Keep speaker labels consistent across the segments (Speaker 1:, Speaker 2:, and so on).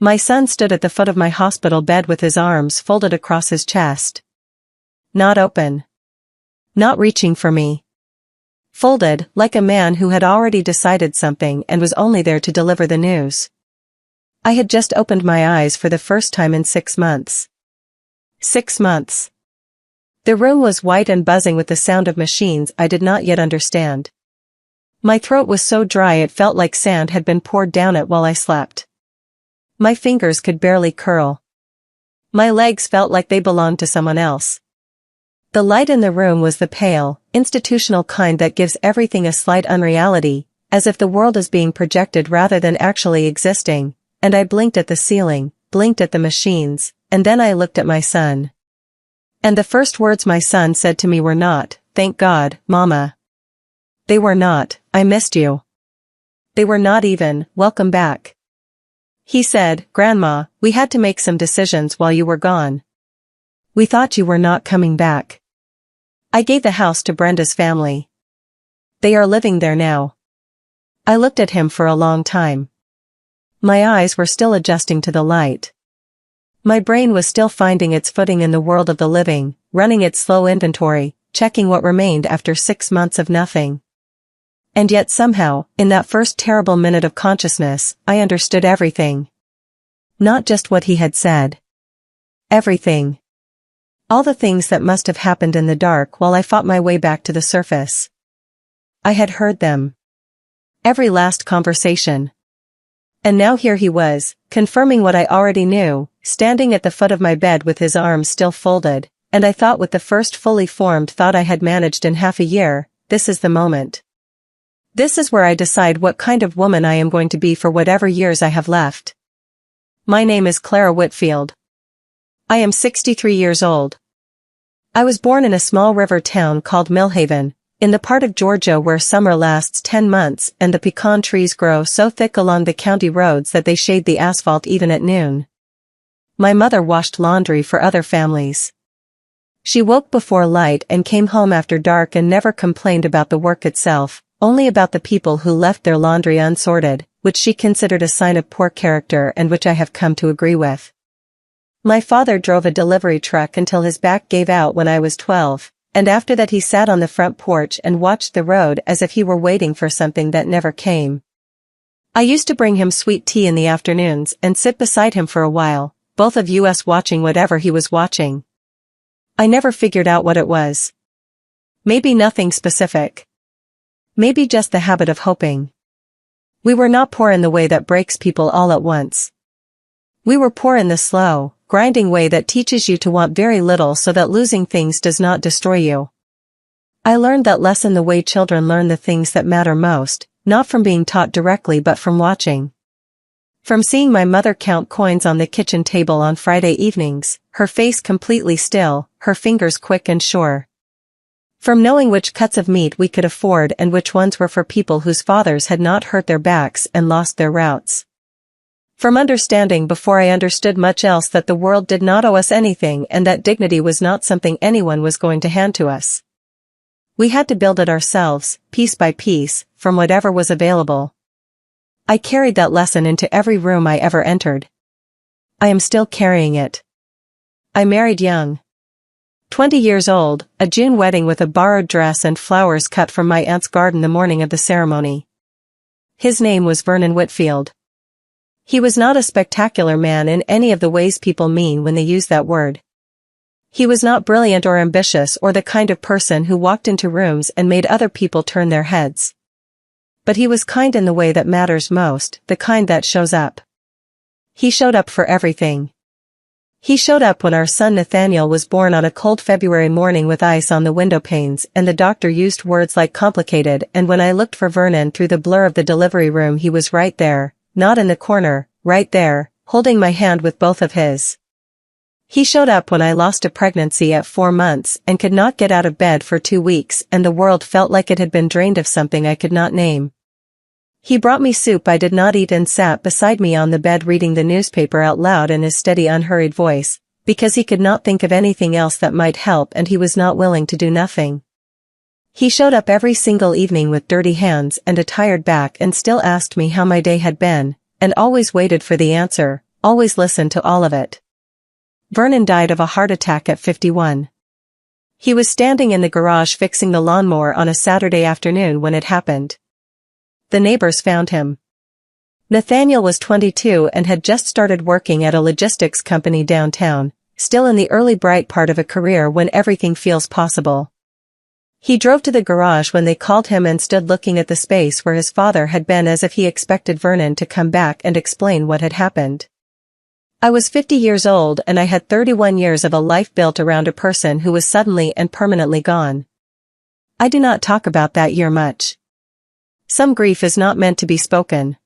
Speaker 1: My son stood at the foot of my hospital bed with his arms folded across his chest. Not open. Not reaching for me. Folded, like a man who had already decided something and was only there to deliver the news. I had just opened my eyes for the first time in 6 months. 6 months. The room was white and buzzing with the sound of machines I did not yet understand. My throat was so dry it felt like sand had been poured down it while I slept. My fingers could barely curl. My legs felt like they belonged to someone else. The light in the room was the pale, institutional kind that gives everything a slight unreality, as if the world is being projected rather than actually existing, and I blinked at the ceiling, blinked at the machines, and then I looked at my son. And the first words my son said to me were not, "Thank God, Mama." They were not, "I missed you." They were not even, "Welcome back." He said, "Grandma, we had to make some decisions while you were gone. We thought you were not coming back. I gave the house to Brenda's family. They are living there now." I looked at him for a long time. My eyes were still adjusting to the light. My brain was still finding its footing in the world of the living, running its slow inventory, checking what remained after 6 months of nothing. And yet somehow, in that first terrible minute of consciousness, I understood everything. Not just what he had said. Everything. All the things that must have happened in the dark while I fought my way back to the surface. I had heard them. Every last conversation. And now here he was, confirming what I already knew, standing at the foot of my bed with his arms still folded, and I thought with the first fully formed thought I had managed in half a year, this is the moment. This is where I decide what kind of woman I am going to be for whatever years I have left. My name is Clara Whitfield. I am 63 years old. I was born in a small river town called Millhaven, in the part of Georgia where summer lasts 10 months and the pecan trees grow so thick along the county roads that they shade the asphalt even at noon. My mother washed laundry for other families. She woke before light and came home after dark and never complained about the work itself, only about the people who left their laundry unsorted, which she considered a sign of poor character and which I have come to agree with. My father drove a delivery truck until his back gave out when I was 12, and after that he sat on the front porch and watched the road as if he were waiting for something that never came. I used to bring him sweet tea in the afternoons and sit beside him for a while, both of us watching whatever he was watching. I never figured out what it was. Maybe nothing specific. Maybe just the habit of hoping. We were not poor in the way that breaks people all at once. We were poor in the slow, grinding way that teaches you to want very little so that losing things does not destroy you. I learned that lesson the way children learn the things that matter most, not from being taught directly but from watching. From seeing my mother count coins on the kitchen table on Friday evenings, her face completely still, her fingers quick and sure. From knowing which cuts of meat we could afford and which ones were for people whose fathers had not hurt their backs and lost their routes. From understanding before I understood much else that the world did not owe us anything and that dignity was not something anyone was going to hand to us. We had to build it ourselves, piece by piece, from whatever was available. I carried that lesson into every room I ever entered. I am still carrying it. I married young. 20 years old, a June wedding with a borrowed dress and flowers cut from my aunt's garden the morning of the ceremony. His name was Vernon Whitfield. He was not a spectacular man in any of the ways people mean when they use that word. He was not brilliant or ambitious or the kind of person who walked into rooms and made other people turn their heads. But he was kind in the way that matters most, the kind that shows up. He showed up for everything. He showed up when our son Nathaniel was born on a cold February morning with ice on the window panes and the doctor used words like complicated, and when I looked for Vernon through the blur of the delivery room he was right there, not in the corner, right there, holding my hand with both of his. He showed up when I lost a pregnancy at 4 months and could not get out of bed for 2 weeks and the world felt like it had been drained of something I could not name. He brought me soup I did not eat and sat beside me on the bed reading the newspaper out loud in his steady unhurried voice, because he could not think of anything else that might help and he was not willing to do nothing. He showed up every single evening with dirty hands and a tired back and still asked me how my day had been, and always waited for the answer, always listened to all of it. Vernon died of a heart attack at 51. He was standing in the garage fixing the lawnmower on a Saturday afternoon when it happened. The neighbors found him. Nathaniel was 22 and had just started working at a logistics company downtown, still in the early bright part of a career when everything feels possible. He drove to the garage when they called him and stood looking at the space where his father had been as if he expected Vernon to come back and explain what had happened. I was 50 years old and I had 31 years of a life built around a person who was suddenly and permanently gone. I do not talk about that year much. Some grief is not meant to be spoken.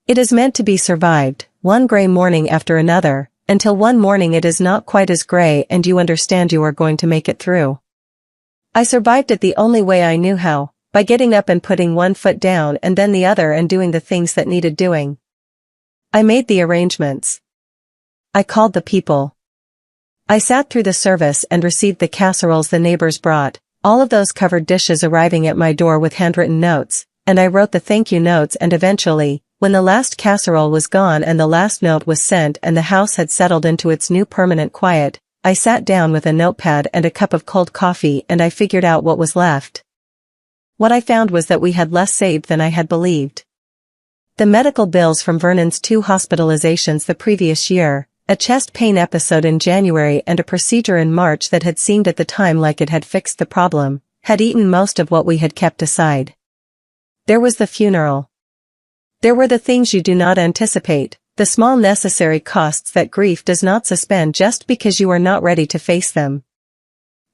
Speaker 1: It is meant to be survived, one gray morning after another, until one morning it is not quite as gray and you understand you are going to make it through. I survived it the only way I knew how, by getting up and putting one foot down and then the other and doing the things that needed doing. I made the arrangements. I called the people. I sat through the service and received the casseroles the neighbors brought, all of those covered dishes arriving at my door with handwritten notes, and I wrote the thank you notes and eventually, when the last casserole was gone and the last note was sent and the house had settled into its new permanent quiet, I sat down with a notepad and a cup of cold coffee and I figured out what was left. What I found was that we had less saved than I had believed. The medical bills from Vernon's 2 hospitalizations the previous year, a chest pain episode in January and a procedure in March that had seemed at the time like it had fixed the problem, had eaten most of what we had kept aside. There was the funeral. There were the things you do not anticipate, the small necessary costs that grief does not suspend just because you are not ready to face them.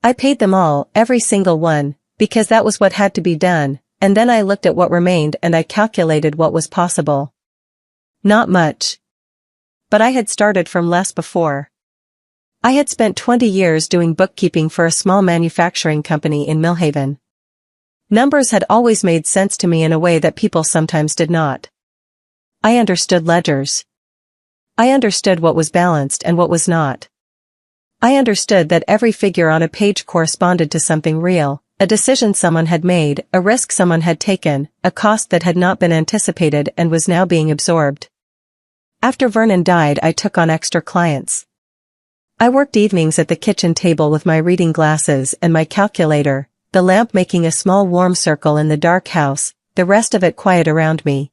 Speaker 1: I paid them all, every single one, because that was what had to be done, and then I looked at what remained and I calculated what was possible. Not much. But I had started from less before. I had spent 20 years doing bookkeeping for a small manufacturing company in Millhaven. Numbers had always made sense to me in a way that people sometimes did not. I understood ledgers. I understood what was balanced and what was not. I understood that every figure on a page corresponded to something real, a decision someone had made, a risk someone had taken, a cost that had not been anticipated and was now being absorbed. After Vernon died, I took on extra clients. I worked evenings at the kitchen table with my reading glasses and my calculator, the lamp making a small warm circle in the dark house, the rest of it quiet around me.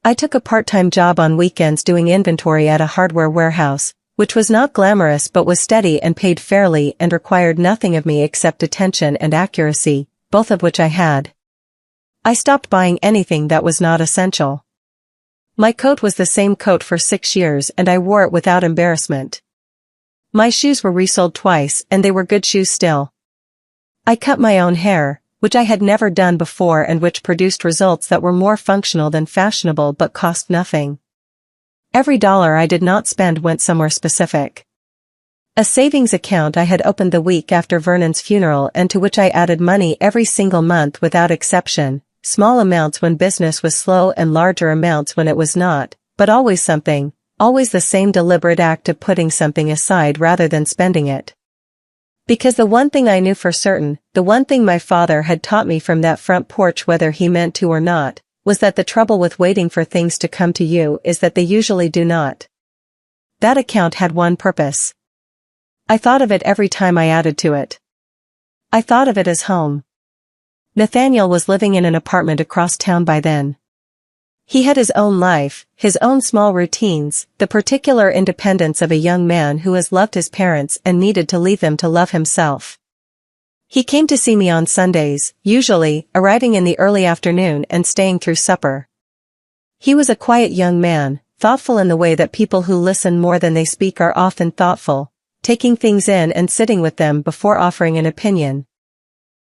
Speaker 1: I took a part-time job on weekends doing inventory at a hardware warehouse, which was not glamorous but was steady and paid fairly and required nothing of me except attention and accuracy, both of which I had. I stopped buying anything that was not essential. My coat was the same coat for 6 years and I wore it without embarrassment. My shoes were resold twice and they were good shoes still. I cut my own hair, which I had never done before and which produced results that were more functional than fashionable but cost nothing. Every dollar I did not spend went somewhere specific. A savings account I had opened the week after Vernon's funeral and to which I added money every single month without exception, small amounts when business was slow and larger amounts when it was not, but always something, always the same deliberate act of putting something aside rather than spending it. Because the one thing I knew for certain, the one thing my father had taught me from that front porch whether he meant to or not, was that the trouble with waiting for things to come to you is that they usually do not. That account had one purpose. I thought of it every time I added to it. I thought of it as home. Nathaniel was living in an apartment across town by then. He had his own life, his own small routines, the particular independence of a young man who has loved his parents and needed to leave them to love himself. He came to see me on Sundays, usually, arriving in the early afternoon and staying through supper. He was a quiet young man, thoughtful in the way that people who listen more than they speak are often thoughtful, taking things in and sitting with them before offering an opinion.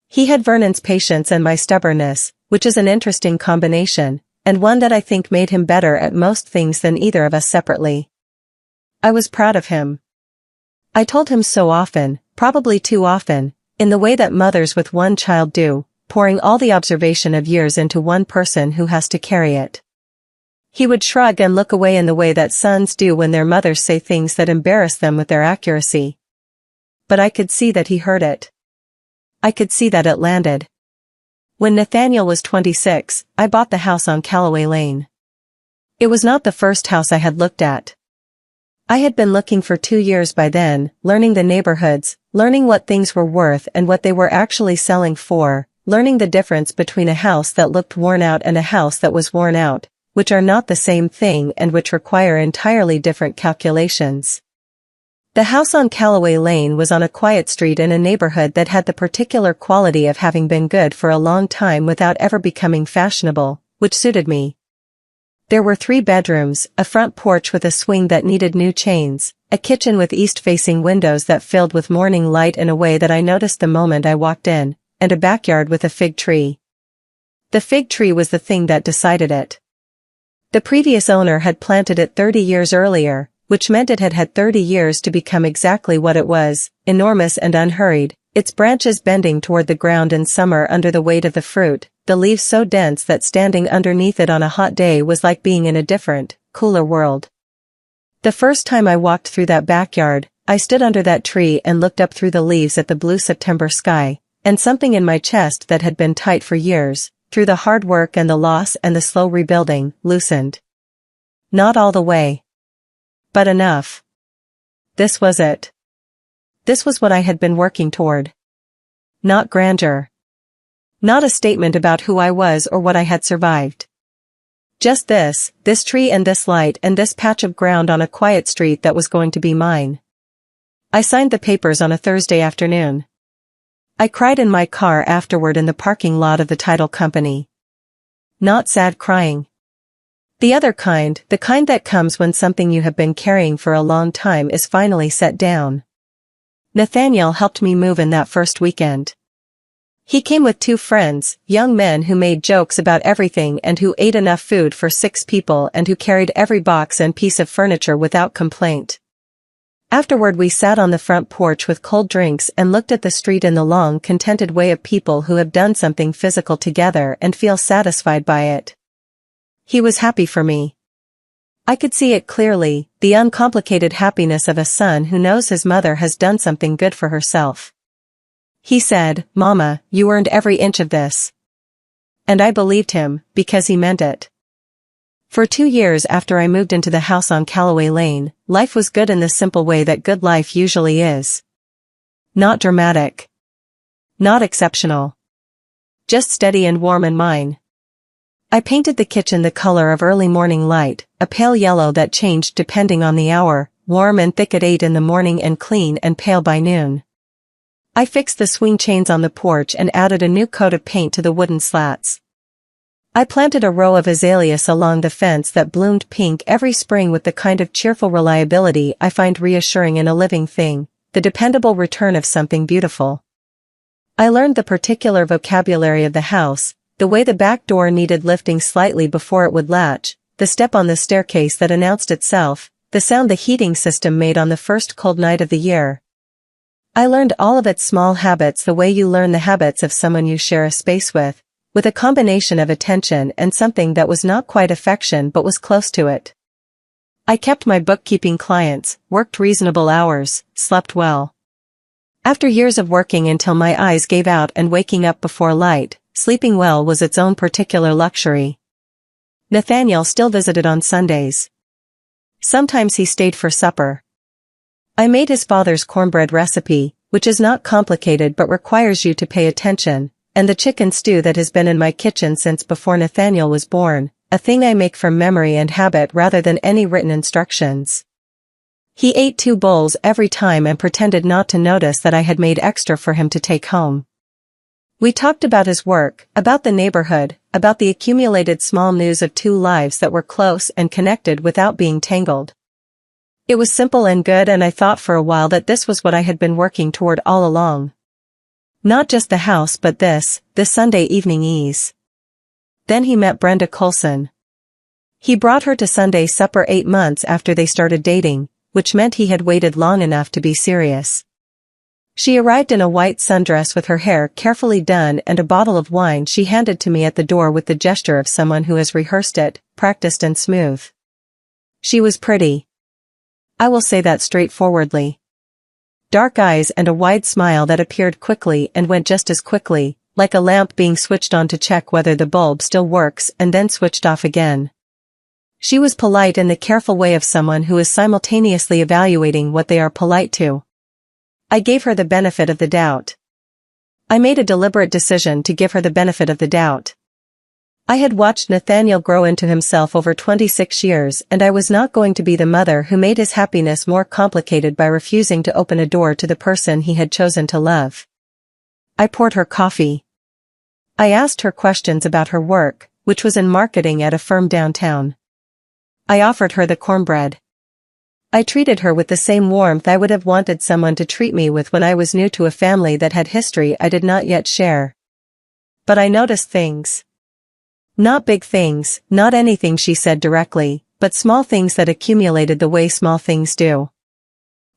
Speaker 1: He had Vernon's patience and my stubbornness, which is an interesting combination, and one that I think made him better at most things than either of us separately. I was proud of him. I told him so often, probably too often, in the way that mothers with one child do, pouring all the observation of years into one person who has to carry it. He would shrug and look away in the way that sons do when their mothers say things that embarrass them with their accuracy. But I could see that he heard it. I could see that it landed. When Nathaniel was 26, I bought the house on Callaway Lane. It was not the first house I had looked at. I had been looking for 2 years by then, learning the neighborhoods, learning what things were worth and what they were actually selling for, learning the difference between a house that looked worn out and a house that was worn out, which are not the same thing and which require entirely different calculations. The house on Callaway Lane was on a quiet street in a neighborhood that had the particular quality of having been good for a long time without ever becoming fashionable, which suited me. There were 3 bedrooms, a front porch with a swing that needed new chains, a kitchen with east-facing windows that filled with morning light in a way that I noticed the moment I walked in, and a backyard with a fig tree. The fig tree was the thing that decided it. The previous owner had planted it 30 years earlier, which meant it had had 30 years to become exactly what it was, enormous and unhurried, its branches bending toward the ground in summer under the weight of the fruit, the leaves so dense that standing underneath it on a hot day was like being in a different, cooler world. The first time I walked through that backyard, I stood under that tree and looked up through the leaves at the blue September sky, and something in my chest that had been tight for years, through the hard work and the loss and the slow rebuilding, loosened. Not all the way. But enough. This was it. This was what I had been working toward. Not grandeur. Not a statement about who I was or what I had survived. Just this tree and this light and this patch of ground on a quiet street that was going to be mine. I signed the papers on a Thursday afternoon. I cried in my car afterward in the parking lot of the title company. Not sad crying. The other kind, the kind that comes when something you have been carrying for a long time is finally set down. Nathaniel helped me move in that first weekend. He came with 2 friends, young men who made jokes about everything and who ate enough food for 6 people and who carried every box and piece of furniture without complaint. Afterward we sat on the front porch with cold drinks and looked at the street in the long, contented way of people who have done something physical together and feel satisfied by it. He was happy for me. I could see it clearly, the uncomplicated happiness of a son who knows his mother has done something good for herself. He said, "Mama, you earned every inch of this." And I believed him, because he meant it. For 2 years after I moved into the house on Callaway Lane, life was good in the simple way that good life usually is. Not dramatic. Not exceptional. Just steady and warm and mine. I painted the kitchen the color of early morning light, a pale yellow that changed depending on the hour, warm and thick at 8 in the morning and clean and pale by noon. I fixed the swing chains on the porch and added a new coat of paint to the wooden slats. I planted a row of azaleas along the fence that bloomed pink every spring with the kind of cheerful reliability I find reassuring in a living thing, the dependable return of something beautiful. I learned the particular vocabulary of the house, the way the back door needed lifting slightly before it would latch, the step on the staircase that announced itself, the sound the heating system made on the first cold night of the year. I learned all of its small habits the way you learn the habits of someone you share a space with a combination of attention and something that was not quite affection but was close to it. I kept my bookkeeping clients, worked reasonable hours, slept well. After years of working until my eyes gave out and waking up before light, sleeping well was its own particular luxury. Nathaniel still visited on Sundays. Sometimes he stayed for supper. I made his father's cornbread recipe, which is not complicated but requires you to pay attention, and the chicken stew that has been in my kitchen since before Nathaniel was born, a thing I make from memory and habit rather than any written instructions. He ate 2 bowls every time and pretended not to notice that I had made extra for him to take home. We talked about his work, about the neighborhood, about the accumulated small news of 2 lives that were close and connected without being tangled. It was simple and good, and I thought for a while that this was what I had been working toward all along. Not just the house but this Sunday evening ease. Then he met Brenda Coulson. He brought her to Sunday supper 8 months after they started dating, which meant he had waited long enough to be serious. She arrived in a white sundress with her hair carefully done and a bottle of wine she handed to me at the door with the gesture of someone who has rehearsed it, practiced and smooth. She was pretty. I will say that straightforwardly. Dark eyes and a wide smile that appeared quickly and went just as quickly, like a lamp being switched on to check whether the bulb still works and then switched off again. She was polite in the careful way of someone who is simultaneously evaluating what they are polite to. I gave her the benefit of the doubt. I made a deliberate decision to give her the benefit of the doubt. I had watched Nathaniel grow into himself over 26 years, and I was not going to be the mother who made his happiness more complicated by refusing to open a door to the person he had chosen to love. I poured her coffee. I asked her questions about her work, which was in marketing at a firm downtown. I offered her the cornbread. I treated her with the same warmth I would have wanted someone to treat me with when I was new to a family that had history I did not yet share. But I noticed things. Not big things, not anything she said directly, but small things that accumulated the way small things do.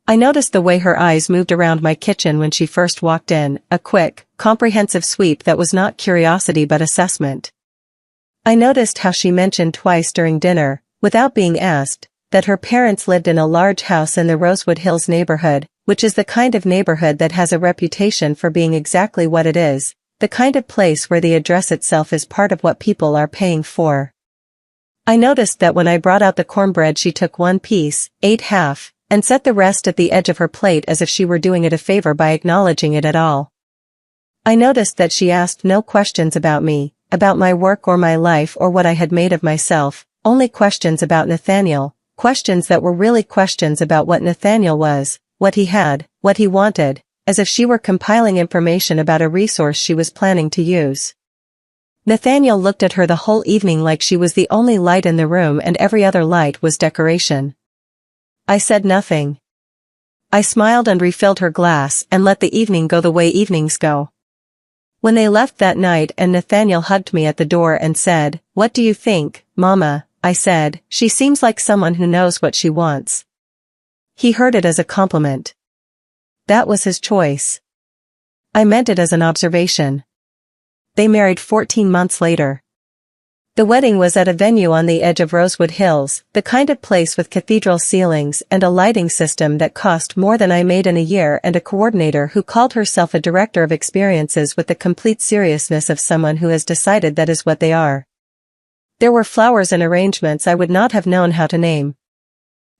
Speaker 1: I noticed the way her eyes moved around my kitchen when she first walked in, a quick, comprehensive sweep that was not curiosity but assessment. I noticed how she mentioned twice during dinner, without being asked, that her parents lived in a large house in the Rosewood Hills neighborhood, which is the kind of neighborhood that has a reputation for being exactly what it is, the kind of place where the address itself is part of what people are paying for. I noticed that when I brought out the cornbread she took one piece, ate half, and set the rest at the edge of her plate as if she were doing it a favor by acknowledging it at all. I noticed that she asked no questions about me, about my work or my life or what I had made of myself, only questions about Nathaniel. Questions that were really questions about what Nathaniel was, what he had, what he wanted, as if she were compiling information about a resource she was planning to use. Nathaniel looked at her the whole evening like she was the only light in the room and every other light was decoration. I said nothing. I smiled and refilled her glass and let the evening go the way evenings go. When they left that night and Nathaniel hugged me at the door and said, "What do you think, Mama?" I said, "She seems like someone who knows what she wants." He heard it as a compliment. That was his choice. I meant it as an observation. They married 14 months later. The wedding was at a venue on the edge of Rosewood Hills, the kind of place with cathedral ceilings and a lighting system that cost more than I made in a year and a coordinator who called herself a director of experiences with the complete seriousness of someone who has decided that is what they are. There were flowers and arrangements I would not have known how to name.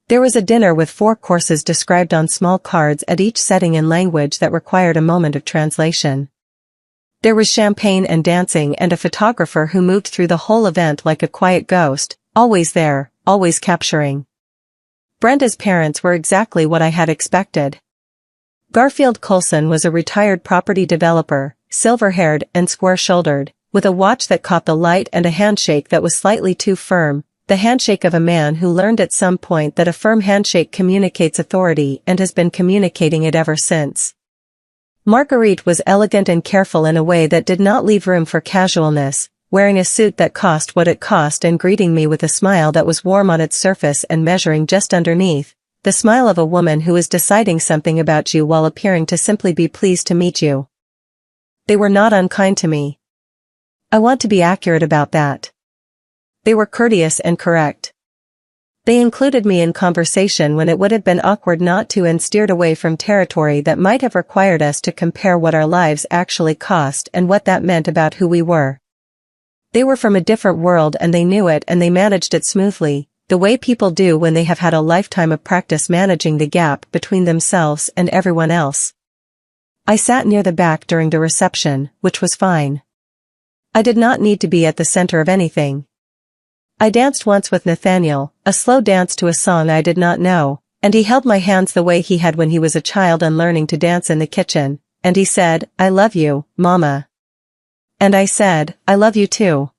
Speaker 1: There was a dinner with 4 courses described on small cards at each setting in language that required a moment of translation. There was champagne and dancing and a photographer who moved through the whole event like a quiet ghost, always there, always capturing. Brenda's parents were exactly what I had expected. Garfield Coulson was a retired property developer, silver-haired and square-shouldered, with a watch that caught the light and a handshake that was slightly too firm, the handshake of a man who learned at some point that a firm handshake communicates authority and has been communicating it ever since. Marguerite was elegant and careful in a way that did not leave room for casualness, wearing a suit that cost what it cost and greeting me with a smile that was warm on its surface and measuring just underneath, the smile of a woman who is deciding something about you while appearing to simply be pleased to meet you. They were not unkind to me. I want to be accurate about that. They were courteous and correct. They included me in conversation when it would have been awkward not to and steered away from territory that might have required us to compare what our lives actually cost and what that meant about who we were. They were from a different world and they knew it and they managed it smoothly, the way people do when they have had a lifetime of practice managing the gap between themselves and everyone else. I sat near the back during the reception, which was fine. I did not need to be at the center of anything. I danced once with Nathaniel, a slow dance to a song I did not know, and he held my hands the way he had when he was a child and learning to dance in the kitchen, and he said, "I love you, Mama." And I said, "I love you too.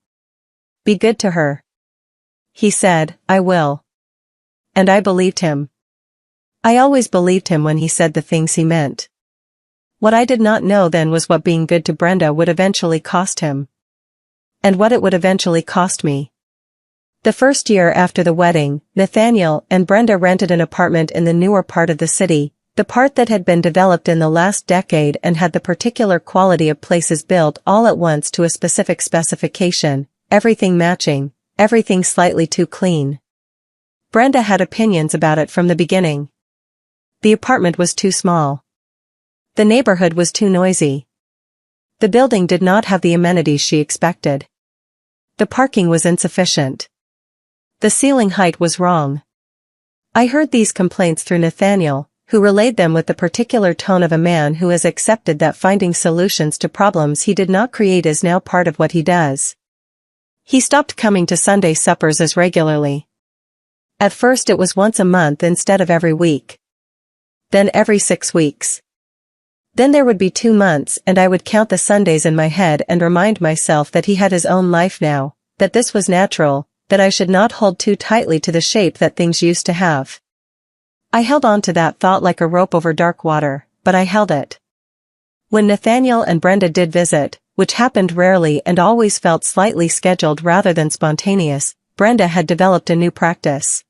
Speaker 1: Be good to her." He said, "I will." And I believed him. I always believed him when he said the things he meant. What I did not know then was what being good to Brenda would eventually cost him. And what it would eventually cost me. The first year after the wedding, Nathaniel and Brenda rented an apartment in the newer part of the city, the part that had been developed in the last decade and had the particular quality of places built all at once to a specific specification, everything matching, everything slightly too clean. Brenda had opinions about it from the beginning. The apartment was too small. The neighborhood was too noisy. The building did not have the amenities she expected. The parking was insufficient. The ceiling height was wrong. I heard these complaints through Nathaniel, who relayed them with the particular tone of a man who has accepted that finding solutions to problems he did not create is now part of what he does. He stopped coming to Sunday suppers as regularly. At first it was once a month instead of every week. Then every 6 weeks. Then there would be 2 months and I would count the Sundays in my head and remind myself that he had his own life now, that this was natural, that I should not hold too tightly to the shape that things used to have. I held on to that thought like a rope over dark water, but I held it. When Nathaniel and Brenda did visit, which happened rarely and always felt slightly scheduled rather than spontaneous, Brenda had developed a new practice.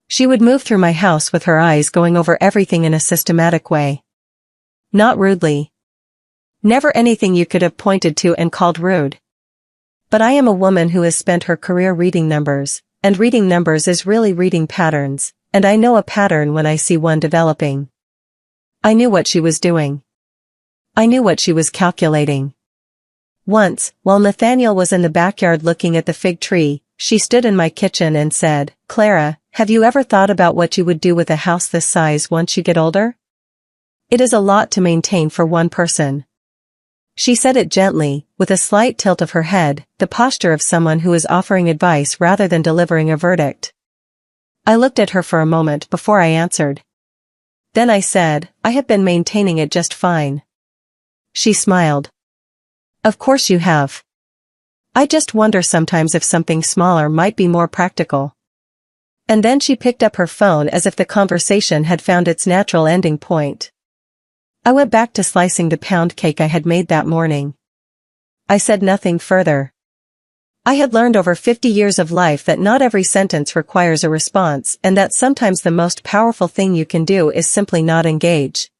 Speaker 1: She would move through my house with her eyes going over everything in a systematic way. Not rudely. Never anything you could have pointed to and called rude. But I am a woman who has spent her career reading numbers, and reading numbers is really reading patterns, and I know a pattern when I see one developing. I knew what she was doing. I knew what she was calculating. Once, while Nathaniel was in the backyard looking at the fig tree, she stood in my kitchen and said, "Clara, have you ever thought about what you would do with a house this size once you get older? It is a lot to maintain for one person." She said it gently, with a slight tilt of her head, the posture of someone who is offering advice rather than delivering a verdict. I looked at her for a moment before I answered. Then I said, "I have been maintaining it just fine." She smiled. "Of course you have. I just wonder sometimes if something smaller might be more practical." And then she picked up her phone as if the conversation had found its natural ending point. I went back to slicing the pound cake I had made that morning. I said nothing further. I had learned over 50 years of life that not every sentence requires a response and that sometimes the most powerful thing you can do is simply not engage.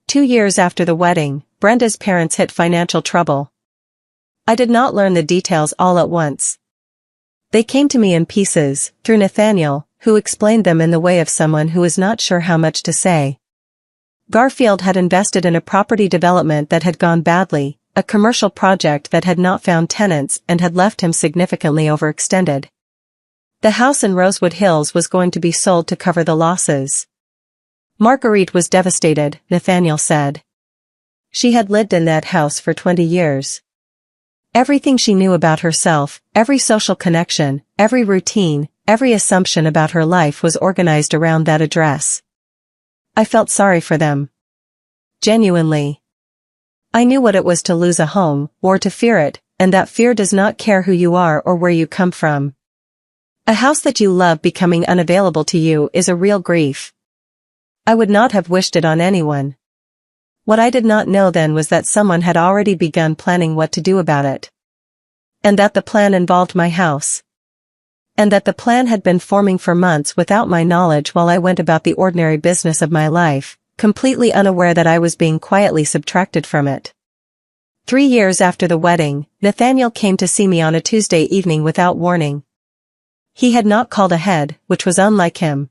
Speaker 1: 2 years after the wedding, Brenda's parents hit financial trouble. I did not learn the details all at once. They came to me in pieces, through Nathaniel, who explained them in the way of someone who is not sure how much to say. Garfield had invested in a property development that had gone badly, a commercial project that had not found tenants and had left him significantly overextended. The house in Rosewood Hills was going to be sold to cover the losses. Marguerite was devastated, Nathaniel said. She had lived in that house for 20 years. Everything she knew about herself, every social connection, every routine, every assumption about her life was organized around that address. I felt sorry for them. Genuinely. I knew what it was to lose a home, or to fear it, and that fear does not care who you are or where you come from. A house that you love becoming unavailable to you is a real grief. I would not have wished it on anyone. What I did not know then was that someone had already begun planning what to do about it. And that the plan involved my house. And that the plan had been forming for months without my knowledge while I went about the ordinary business of my life, completely unaware that I was being quietly subtracted from it. 3 years after the wedding, Nathaniel came to see me on a Tuesday evening without warning. He had not called ahead, which was unlike him.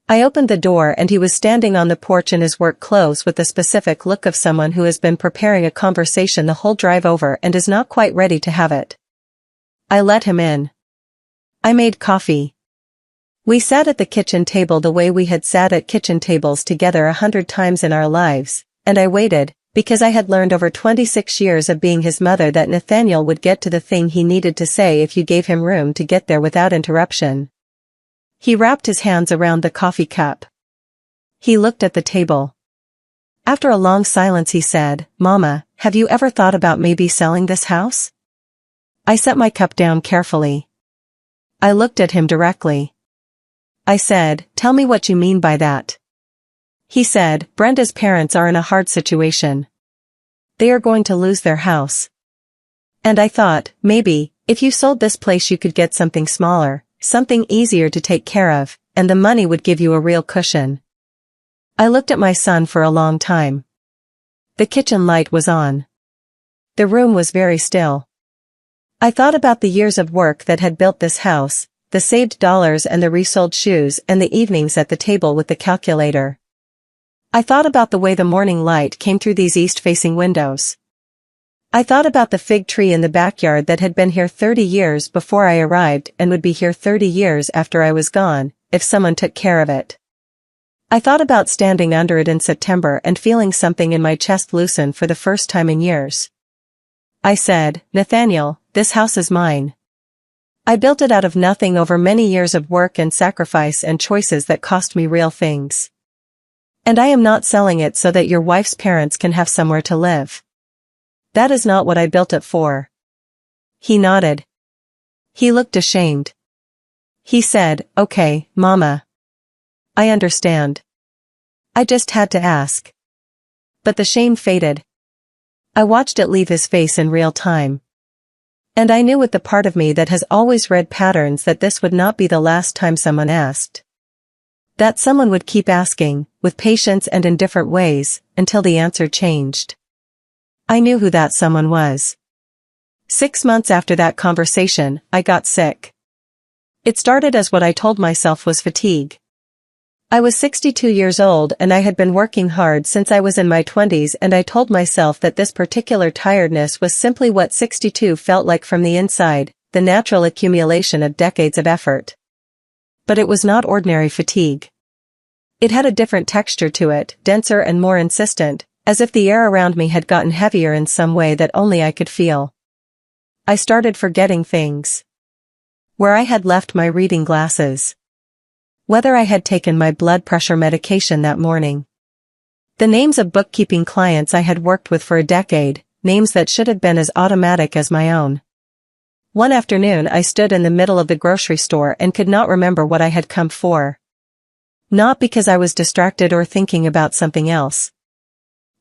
Speaker 1: I opened the door and he was standing on the porch in his work clothes with the specific look of someone who has been preparing a conversation the whole drive over and is not quite ready to have it. I let him in. I made coffee. We sat at the kitchen table the way we had sat at kitchen tables together 100 times in our lives, and I waited, because I had learned over 26 years of being his mother that Nathaniel would get to the thing he needed to say if you gave him room to get there without interruption. He wrapped his hands around the coffee cup. He looked at the table. After a long silence he said, "Mama, have you ever thought about maybe selling this house?" I set my cup down carefully. I looked at him directly. I said, "Tell me what you mean by that." He said, "Brenda's parents are in a hard situation. They are going to lose their house. And I thought, maybe, if you sold this place you could get something smaller, something easier to take care of, and the money would give you a real cushion." I looked at my son for a long time. The kitchen light was on. The room was very still. I thought about the years of work that had built this house, the saved dollars and the resold shoes and the evenings at the table with the calculator. I thought about the way the morning light came through these east-facing windows. I thought about the fig tree in the backyard that had been here 30 years before I arrived and would be here 30 years after I was gone, if someone took care of it. I thought about standing under it in September and feeling something in my chest loosen for the first time in years. I said, Nathaniel, this house is mine. I built it out of nothing over many years of work and sacrifice and choices that cost me real things. And I am not selling it so that your wife's parents can have somewhere to live. That is not what I built it for. He nodded. He looked ashamed. He said, Okay, Mama. I understand. I just had to ask. But the shame faded. I watched it leave his face in real time. And I knew with the part of me that has always read patterns that this would not be the last time someone asked. That someone would keep asking, with patience and in different ways, until the answer changed. I knew who that someone was. 6 months after that conversation, I got sick. It started as what I told myself was fatigue. I was 62 years old and I had been working hard since I was in my 20s, and I told myself that this particular tiredness was simply what 62 felt like from the inside, the natural accumulation of decades of effort. But it was not ordinary fatigue. It had a different texture to it, denser and more insistent, as if the air around me had gotten heavier in some way that only I could feel. I started forgetting things. Where I had left my reading glasses. Whether I had taken my blood pressure medication that morning. The names of bookkeeping clients I had worked with for a decade, names that should have been as automatic as my own. One afternoon I stood in the middle of the grocery store and could not remember what I had come for. Not because I was distracted or thinking about something else.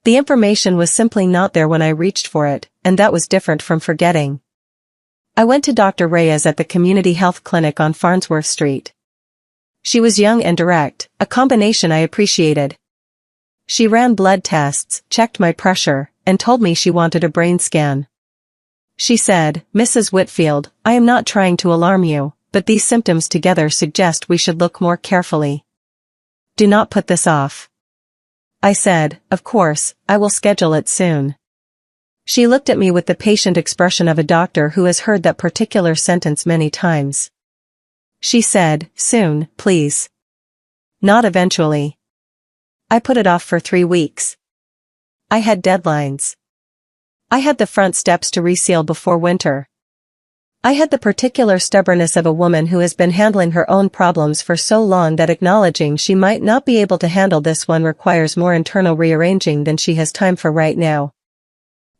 Speaker 1: The information was simply not there when I reached for it, and that was different from forgetting. I went to Dr. Reyes at the community health clinic on Farnsworth Street. She was young and direct, a combination I appreciated. She ran blood tests, checked my pressure, and told me she wanted a brain scan. She said, Mrs. Whitfield, I am not trying to alarm you, but these symptoms together suggest we should look more carefully. Do not put this off. I said, Of course, I will schedule it soon. She looked at me with the patient expression of a doctor who has heard that particular sentence many times. She said, Soon, please. Not eventually. I put it off for 3 weeks. I had deadlines. I had the front steps to reseal before winter. I had the particular stubbornness of a woman who has been handling her own problems for so long that acknowledging she might not be able to handle this one requires more internal rearranging than she has time for right now.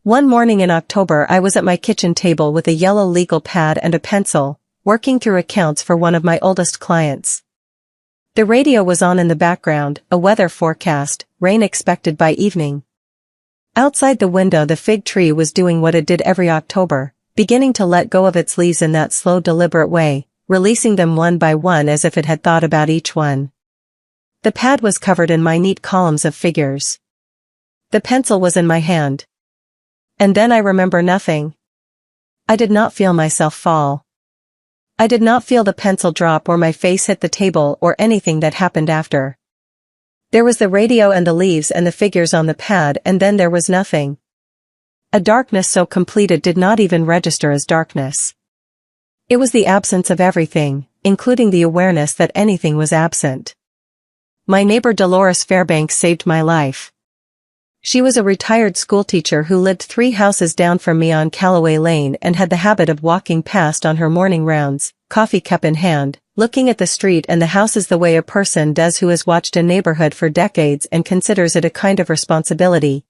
Speaker 1: One morning in October I was at my kitchen table with a yellow legal pad and a pencil, working through accounts for one of my oldest clients. The radio was on in the background, a weather forecast, rain expected by evening. Outside the window the fig tree was doing what it did every October, beginning to let go of its leaves in that slow deliberate way, releasing them one by one as if it had thought about each one. The pad was covered in minute columns of figures. The pencil was in my hand. And then I remember nothing. I did not feel myself fall. I did not feel the pencil drop or my face hit the table or anything that happened after. There was the radio and the leaves and the figures on the pad, and then there was nothing. A darkness so complete it did not even register as darkness. It was the absence of everything, including the awareness that anything was absent. My neighbor Dolores Fairbanks saved my life. She was a retired schoolteacher who lived 3 houses down from me on Callaway Lane and had the habit of walking past on her morning rounds, coffee cup in hand, looking at the street and the houses the way a person does who has watched a neighborhood for decades and considers it a kind of responsibility.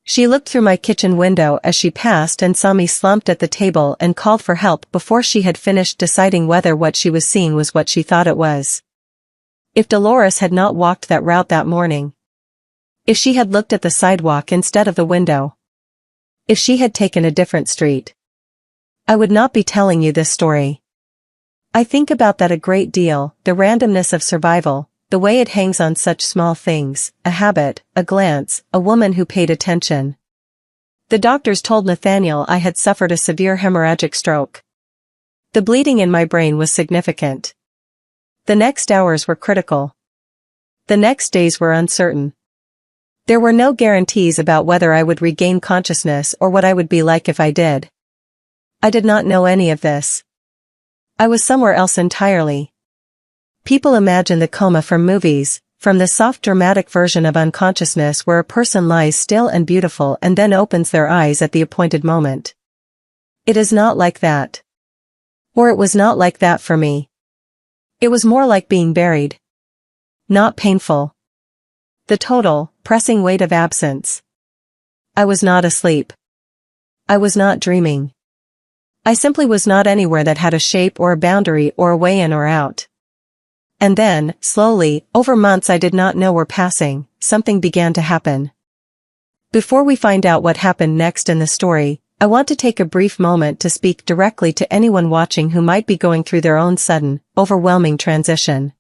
Speaker 1: She looked through my kitchen window as she passed and saw me slumped at the table and called for help before she had finished deciding whether what she was seeing was what she thought it was. If Dolores had not walked that route that morning, if she had looked at the sidewalk instead of the window, if she had taken a different street, I would not be telling you this story. I think about that a great deal, the randomness of survival, the way it hangs on such small things, a habit, a glance, a woman who paid attention. The doctors told Nathaniel I had suffered a severe hemorrhagic stroke. The bleeding in my brain was significant. The next hours were critical. The next days were uncertain. There were no guarantees about whether I would regain consciousness or what I would be like if I did. I did not know any of this. I was somewhere else entirely. People imagine the coma from movies, from the soft dramatic version of unconsciousness where a person lies still and beautiful and then opens their eyes at the appointed moment. It is not like that. Or it was not like that for me. It was more like being buried. Not painful. The total, pressing weight of absence. I was not asleep. I was not dreaming. I simply was not anywhere that had a shape or a boundary or a way in or out. And then, slowly, over months I did not know were passing, something began to happen. Before we find out what happened next in the story, I want to take a brief moment to speak directly to anyone watching who might be going through their own sudden, overwhelming transition.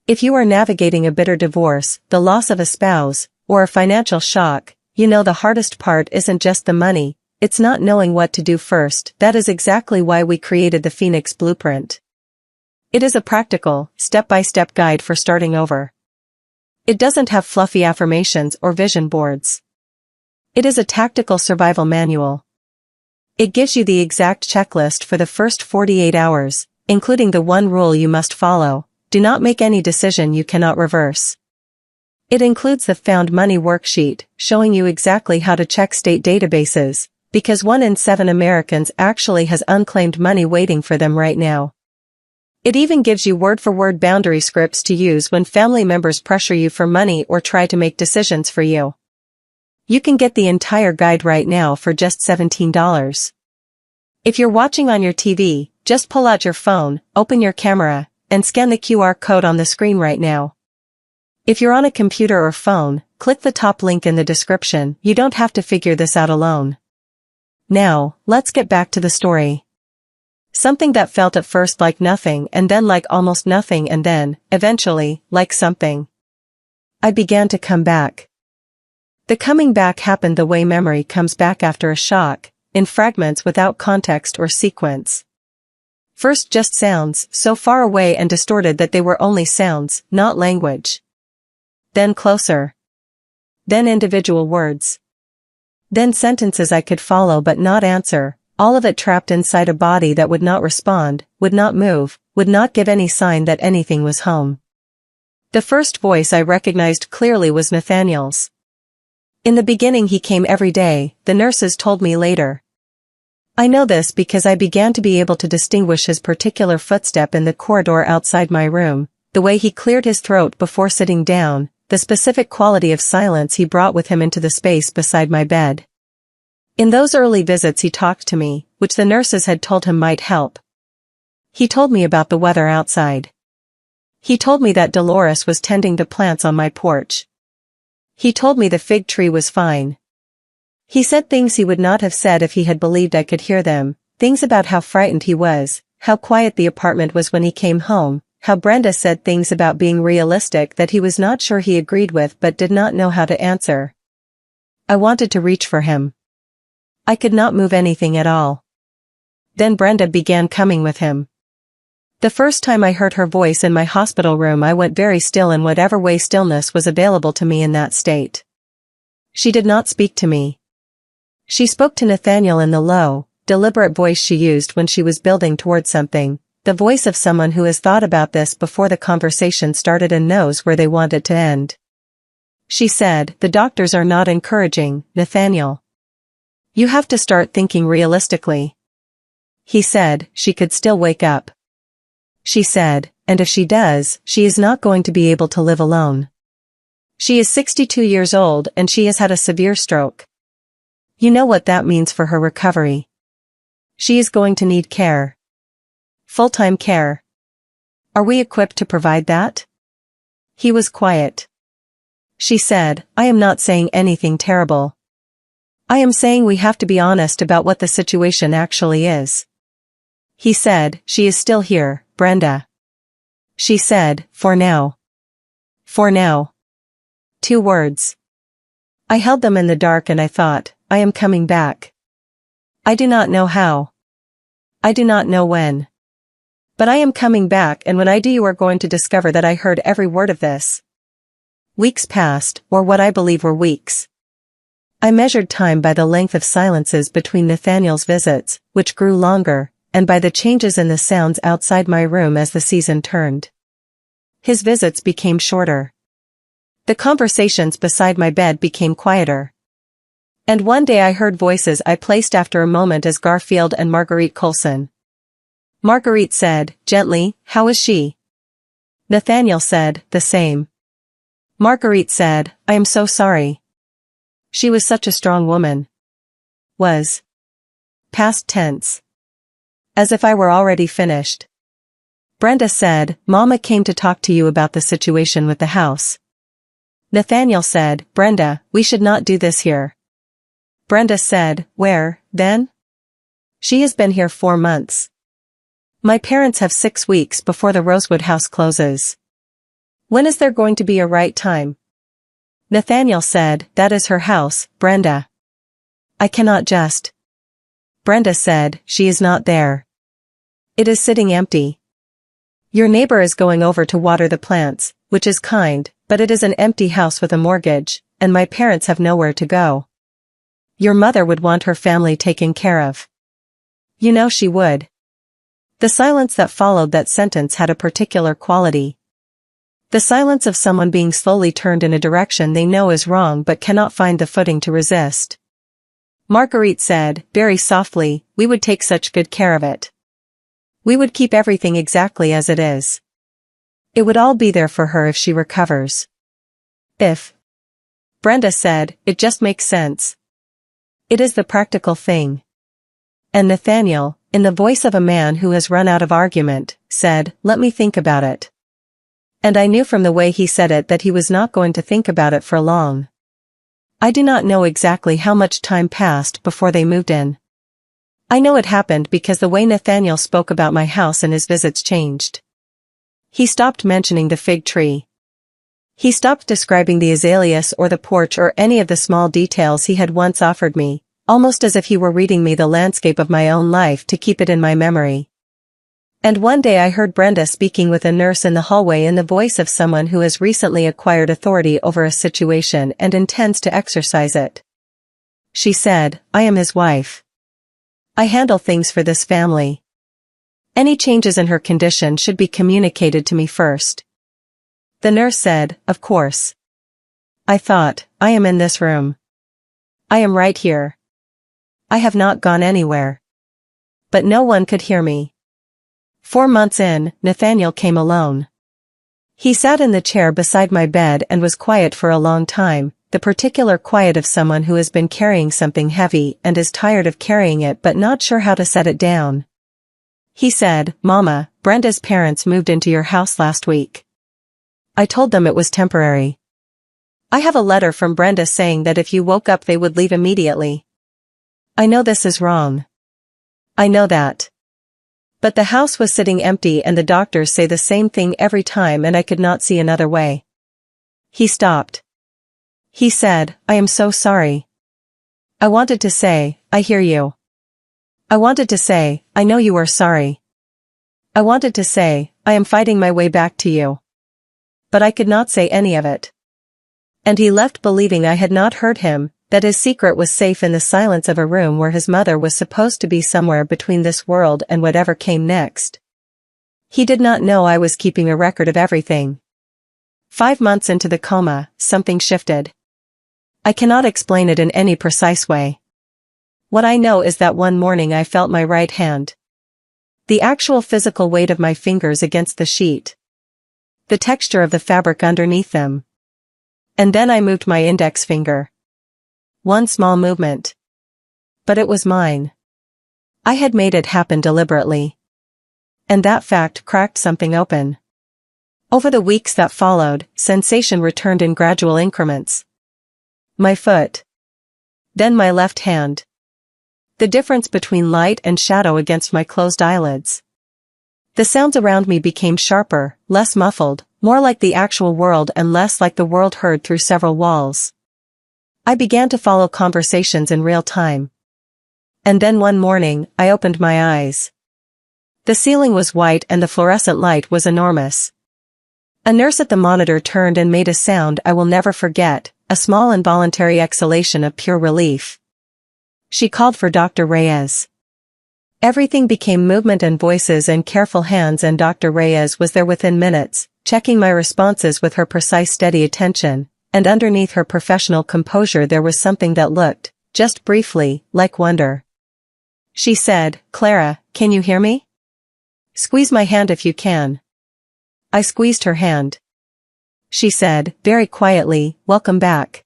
Speaker 1: If you are navigating a bitter divorce, the loss of a spouse, or a financial shock, you know the hardest part isn't just the money, it's not knowing what to do first. That is exactly why we created the Phoenix Blueprint. It is a practical, step-by-step guide for starting over. It doesn't have fluffy affirmations or vision boards. It is a tactical survival manual. It gives you the exact checklist for the first 48 hours, including the one rule you must follow: do not make any decision you cannot reverse. It includes the Found Money worksheet, showing you exactly how to check state databases, because 1 in 7 Americans actually has unclaimed money waiting for them right now. It even gives you word-for-word boundary scripts to use when family members pressure you for money or try to make decisions for you. You can get the entire guide right now for just $17. If you're watching on your TV, just pull out your phone, open your camera, and scan the QR code on the screen right now. If you're on a computer or phone, click the top link in the description. You don't have to figure this out alone. Now, let's get back to the story. Something that felt at first like nothing and then like almost nothing and then, eventually, like something. I began to come back. The coming back happened the way memory comes back after a shock, in fragments without context or sequence. First just sounds, so far away and distorted that they were only sounds, not language. Then closer. Then individual words. Then sentences I could follow but not answer, all of it trapped inside a body that would not respond, would not move, would not give any sign that anything was home. The first voice I recognized clearly was Nathaniel's. In the beginning he came every day, the nurses told me later. I know this because I began to be able to distinguish his particular footstep in the corridor outside my room, the way he cleared his throat before sitting down, the specific quality of silence he brought with him into the space beside my bed. In those early visits he talked to me, which the nurses had told him might help. He told me about the weather outside. He told me that Dolores was tending the plants on my porch. He told me the fig tree was fine. He said things he would not have said if he had believed I could hear them, things about how frightened he was, how quiet the apartment was when he came home, how Brenda said things about being realistic that he was not sure he agreed with but did not know how to answer. I wanted to reach for him. I could not move anything at all. Then Brenda began coming with him. The first time I heard her voice in my hospital room I went very still in whatever way stillness was available to me in that state. She did not speak to me. She spoke to Nathaniel in the low, deliberate voice she used when she was building toward something, the voice of someone who has thought about this before the conversation started and knows where they want it to end. She said, "The doctors are not encouraging, Nathaniel. You have to start thinking realistically." He said, "She could still wake up." She said, "And if she does, she is not going to be able to live alone. She is 62 years old and she has had a severe stroke. You know what that means for her recovery. She is going to need care. Full-time care. Are we equipped to provide that?" He was quiet. She said, "I am not saying anything terrible. I am saying we have to be honest about what the situation actually is." He said, "She is still here, Brenda." She said, "For now." For now. 2 words. I held them in the dark and I thought, I am coming back. I do not know how. I do not know when. But I am coming back, and when I do you are going to discover that I heard every word of this. weeks passed, or what I believe were weeks. I measured time by the length of silences between Nathaniel's visits, which grew longer, and by the changes in the sounds outside my room as the season turned. His visits became shorter. The conversations beside my bed became quieter. And one day I heard voices I placed after a moment as Garfield and Marguerite Coulson. Marguerite said, gently, "How is she?" Nathaniel said, "The same." Marguerite said, "I am so sorry. She was such a strong woman." Was. Past tense. As if I were already finished. Brenda said, "Mama came to talk to you about the situation with the house." Nathaniel said, "Brenda, we should not do this here." Brenda said, "Where, then?" "She has been here 4 months. My parents have 6 weeks before the Rosewood house closes. When is there going to be a right time?" Nathaniel said, "That is her house, Brenda. I cannot just." Brenda said, "She is not there. It is sitting empty. Your neighbor is going over to water the plants, which is kind, but it is an empty house with a mortgage, and my parents have nowhere to go. Your mother would want her family taken care of. You know she would." The silence that followed that sentence had a particular quality. The silence of someone being slowly turned in a direction they know is wrong but cannot find the footing to resist. Marguerite said, very softly, "We would take such good care of it. We would keep everything exactly as it is. It would all be there for her if she recovers." "If," Brenda said, "it just makes sense. It is the practical thing." And Nathaniel, in the voice of a man who has run out of argument, said, "Let me think about it." And I knew from the way he said it that he was not going to think about it for long. I do not know exactly how much time passed before they moved in. I know it happened because the way Nathaniel spoke about my house and his visits changed. He stopped mentioning the fig tree. He stopped describing the azaleas or the porch or any of the small details he had once offered me, almost as if he were reading me the landscape of my own life to keep it in my memory. And one day I heard Brenda speaking with a nurse in the hallway in the voice of someone who has recently acquired authority over a situation and intends to exercise it. She said, "I am his wife. I handle things for this family. Any changes in her condition should be communicated to me first." The nurse said, "Of course." I thought, I am in this room. I am right here. I have not gone anywhere. But no one could hear me. 4 months in, Nathaniel came alone. He sat in the chair beside my bed and was quiet for a long time, the particular quiet of someone who has been carrying something heavy and is tired of carrying it but not sure how to set it down. He said, "Mama, Brenda's parents moved into your house last week." I told them it was temporary. "I have a letter from Brenda saying that if you woke up they would leave immediately." I know this is wrong. I know that. But the house was sitting empty and the doctors say the same thing every time and I could not see another way. He stopped. He said, "I am so sorry." I wanted to say, "I hear you." I wanted to say, "I know you are sorry." I wanted to say, "I am fighting my way back to you." But I could not say any of it. And he left believing I had not heard him, that his secret was safe in the silence of a room where his mother was supposed to be somewhere between this world and whatever came next. He did not know I was keeping a record of everything. 5 months into the coma, something shifted. I cannot explain it in any precise way. What I know is that one morning I felt my right hand. The actual physical weight of my fingers against the sheet. The texture of the fabric underneath them. And then I moved my index finger. One small movement. But it was mine. I had made it happen deliberately. And that fact cracked something open. Over the weeks that followed, sensation returned in gradual increments. My foot. Then my left hand. The difference between light and shadow against my closed eyelids. The sounds around me became sharper, less muffled, more like the actual world and less like the world heard through several walls. I began to follow conversations in real time. And then one morning, I opened my eyes. The ceiling was white and the fluorescent light was enormous. A nurse at the monitor turned and made a sound I will never forget, a small involuntary exhalation of pure relief. She called for Dr. Reyes. Everything became movement and voices and careful hands, and Dr. Reyes was there within minutes, checking my responses with her precise steady attention, and underneath her professional composure there was something that looked, just briefly, like wonder. She said, "Clara, can you hear me? Squeeze my hand if you can." I squeezed her hand. She said, very quietly, "Welcome back."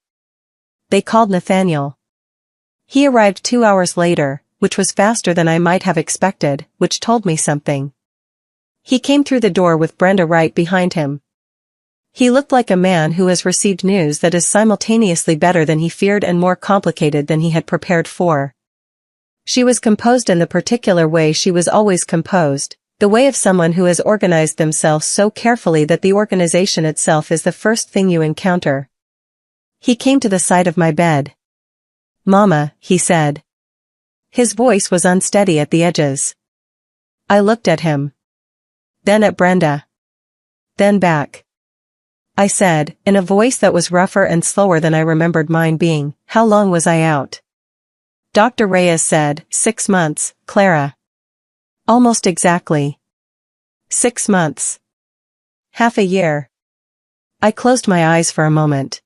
Speaker 1: They called Nathaniel. He arrived 2 hours later, which was faster than I might have expected, which told me something. He came through the door with Brenda right behind him. He looked like a man who has received news that is simultaneously better than he feared and more complicated than he had prepared for. She was composed in the particular way she was always composed, the way of someone who has organized themselves so carefully that the organization itself is the first thing you encounter. He came to the side of my bed. "Mama," he said. His voice was unsteady at the edges. I looked at him. Then at Brenda. Then back. I said, in a voice that was rougher and slower than I remembered mine being, "How long was I out?" Dr. Reyes said, 6 months, Clara." "Almost exactly. 6 months. Half a year." I closed my eyes for a moment.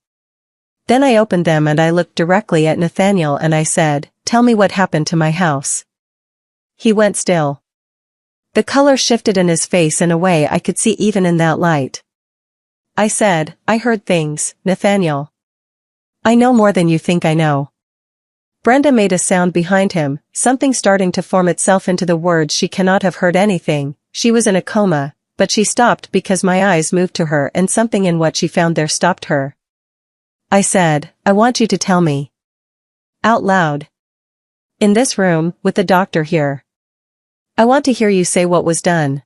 Speaker 1: Then I opened them and I looked directly at Nathaniel and I said, "Tell me what happened to my house." He went still. The color shifted in his face in a way I could see even in that light. I said, "I heard things, Nathaniel. I know more than you think I know." Brenda made a sound behind him, something starting to form itself into the words. She cannot have heard anything, she was in a coma, but she stopped because my eyes moved to her and something in what she found there stopped her. I said, "I want you to tell me. Out loud. In this room, with the doctor here. I want to hear you say what was done."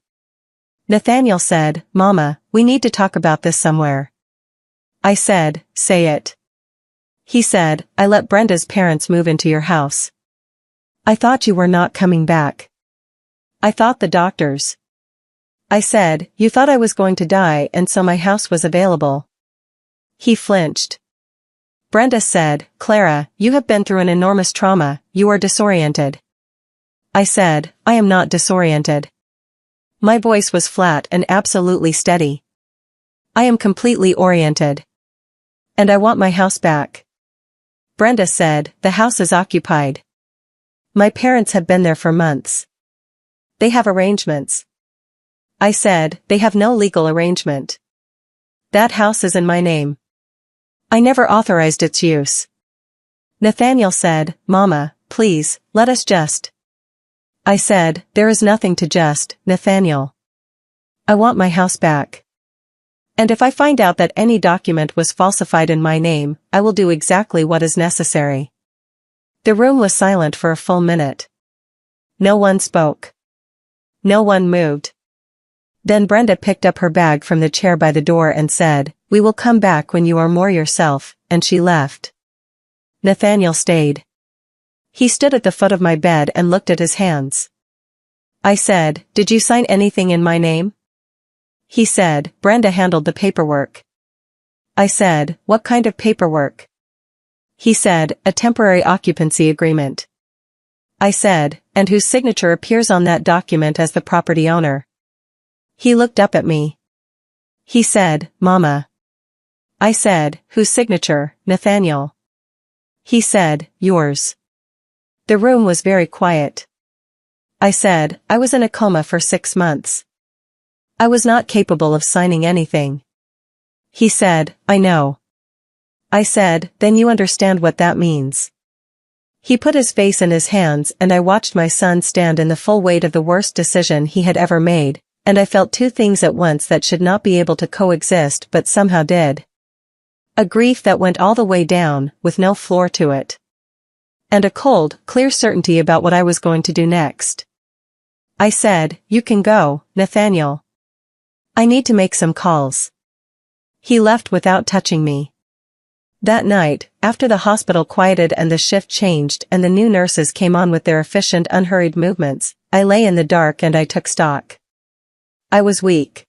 Speaker 1: Nathaniel said, "Mama, we need to talk about this somewhere." I said, "Say it." He said, "I let Brenda's parents move into your house. I thought you were not coming back. I thought the doctors." I said, "You thought I was going to die and so my house was available." He flinched. Brenda said, "Clara, you have been through an enormous trauma, you are disoriented." I said, "I am not disoriented." My voice was flat and absolutely steady. "I am completely oriented. And I want my house back." Brenda said, "The house is occupied. My parents have been there for months. They have arrangements." I said, "They have no legal arrangement. That house is in my name. I never authorized its use." Nathaniel said, "Mama, please, let us just." I said, "There is nothing to just, Nathaniel. I want my house back. And if I find out that any document was falsified in my name, I will do exactly what is necessary." The room was silent for a full minute. No one spoke. No one moved. Then Brenda picked up her bag from the chair by the door and said, "We will come back when you are more yourself," and she left. Nathaniel stayed. He stood at the foot of my bed and looked at his hands. I said, "Did you sign anything in my name?" He said, "Brenda handled the paperwork." I said, "What kind of paperwork?" He said, "A temporary occupancy agreement." I said, "And whose signature appears on that document as the property owner?" He looked up at me. He said, "Mama." I said, "Whose signature, Nathaniel?" He said, "Yours." The room was very quiet. I said, "I was in a coma for 6 months. I was not capable of signing anything." He said, "I know." I said, "Then you understand what that means." He put his face in his hands and I watched my son stand in the full weight of the worst decision he had ever made, and I felt two things at once that should not be able to coexist but somehow did. A grief that went all the way down, with no floor to it. And a cold, clear certainty about what I was going to do next. I said, "You can go, Nathaniel. I need to make some calls." He left without touching me. That night, after the hospital quieted and the shift changed and the new nurses came on with their efficient unhurried movements, I lay in the dark and I took stock. I was weak.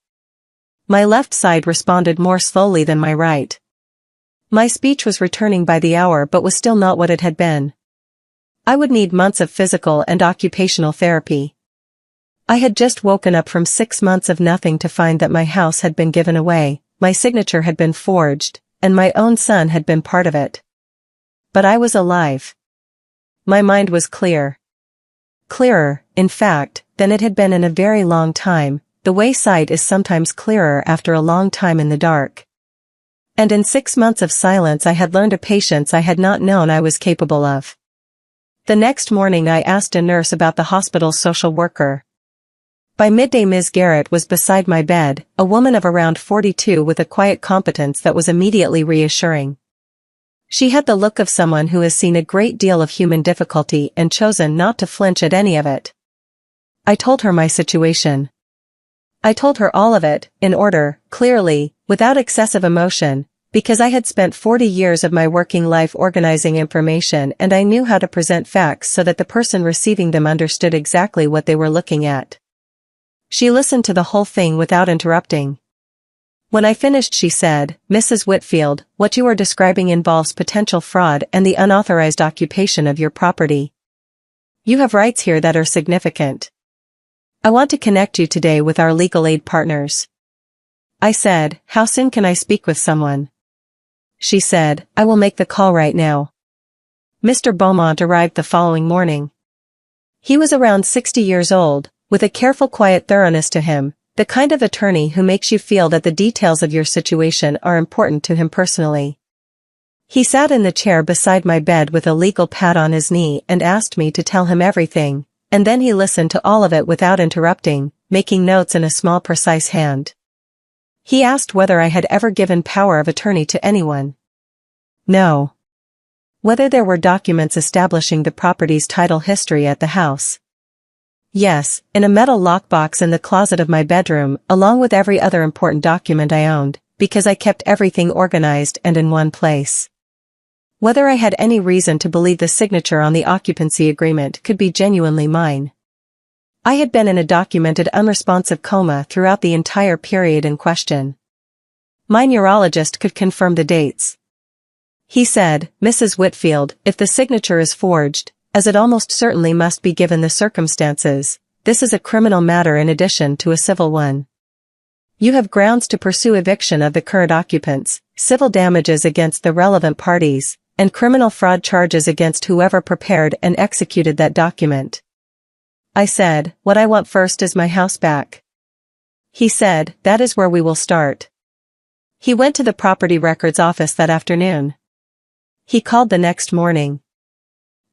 Speaker 1: My left side responded more slowly than my right. My speech was returning by the hour but was still not what it had been. I would need months of physical and occupational therapy. I had just woken up from 6 months of nothing to find that my house had been given away, my signature had been forged, and my own son had been part of it. But I was alive. My mind was clear. Clearer, in fact, than it had been in a very long time, the way sight is sometimes clearer after a long time in the dark. And in 6 months of silence I had learned a patience I had not known I was capable of. The next morning I asked a nurse about the hospital's social worker. By midday Ms. Garrett was beside my bed, a woman of around 42 with a quiet competence that was immediately reassuring. She had the look of someone who has seen a great deal of human difficulty and chosen not to flinch at any of it. I told her my situation. I told her all of it, in order, clearly, without excessive emotion, because I had spent 40 years of my working life organizing information and I knew how to present facts so that the person receiving them understood exactly what they were looking at. She listened to the whole thing without interrupting. When I finished she said, "Mrs. Whitfield, what you are describing involves potential fraud and the unauthorized occupation of your property. You have rights here that are significant. I want to connect you today with our legal aid partners." I said, "How soon can I speak with someone?" She said, "I will make the call right now." Mr. Beaumont arrived the following morning. He was around 60 years old, with a careful quiet thoroughness to him, the kind of attorney who makes you feel that the details of your situation are important to him personally. He sat in the chair beside my bed with a legal pad on his knee and asked me to tell him everything, and then he listened to all of it without interrupting, making notes in a small precise hand. He asked whether I had ever given power of attorney to anyone. No. Whether there were documents establishing the property's title history at the house. Yes, in a metal lockbox in the closet of my bedroom, along with every other important document I owned, because I kept everything organized and in one place. Whether I had any reason to believe the signature on the occupancy agreement could be genuinely mine. I had been in a documented unresponsive coma throughout the entire period in question. My neurologist could confirm the dates. He said, "Mrs. Whitfield, if the signature is forged, as it almost certainly must be given the circumstances, this is a criminal matter in addition to a civil one. You have grounds to pursue eviction of the current occupants, civil damages against the relevant parties, and criminal fraud charges against whoever prepared and executed that document." I said, "What I want first is my house back." He said, "That is where we will start." He went to the property records office that afternoon. He called the next morning.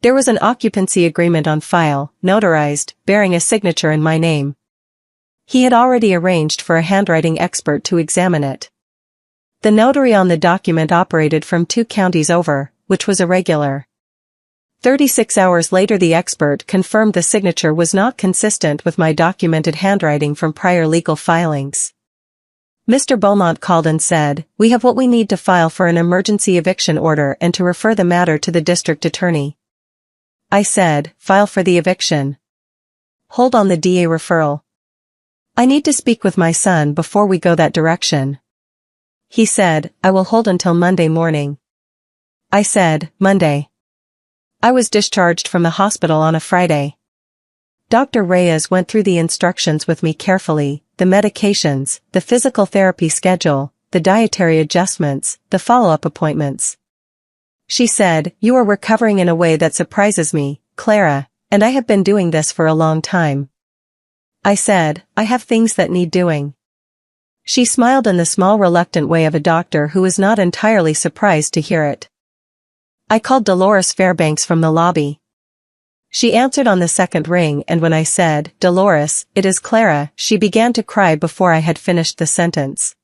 Speaker 1: There was an occupancy agreement on file, notarized, bearing a signature in my name. He had already arranged for a handwriting expert to examine it. The notary on the document operated from 2 counties over, which was irregular. 36 hours later the expert confirmed the signature was not consistent with my documented handwriting from prior legal filings. Mr. Beaumont called and said, "We have what we need to file for an emergency eviction order and to refer the matter to the district attorney." I said, "File for the eviction. Hold on the DA referral. I need to speak with my son before we go that direction." He said, "I will hold until Monday morning." I said, "Monday." I was discharged from the hospital on a Friday. Dr. Reyes went through the instructions with me carefully, the medications, the physical therapy schedule, the dietary adjustments, the follow-up appointments. She said, "You are recovering in a way that surprises me, Clara, and I have been doing this for a long time." I said, "I have things that need doing." She smiled in the small reluctant way of a doctor who is not entirely surprised to hear it. I called Dolores Fairbanks from the lobby. She answered on the second ring and when I said, "Dolores, it is Clara," she began to cry before I had finished the sentence.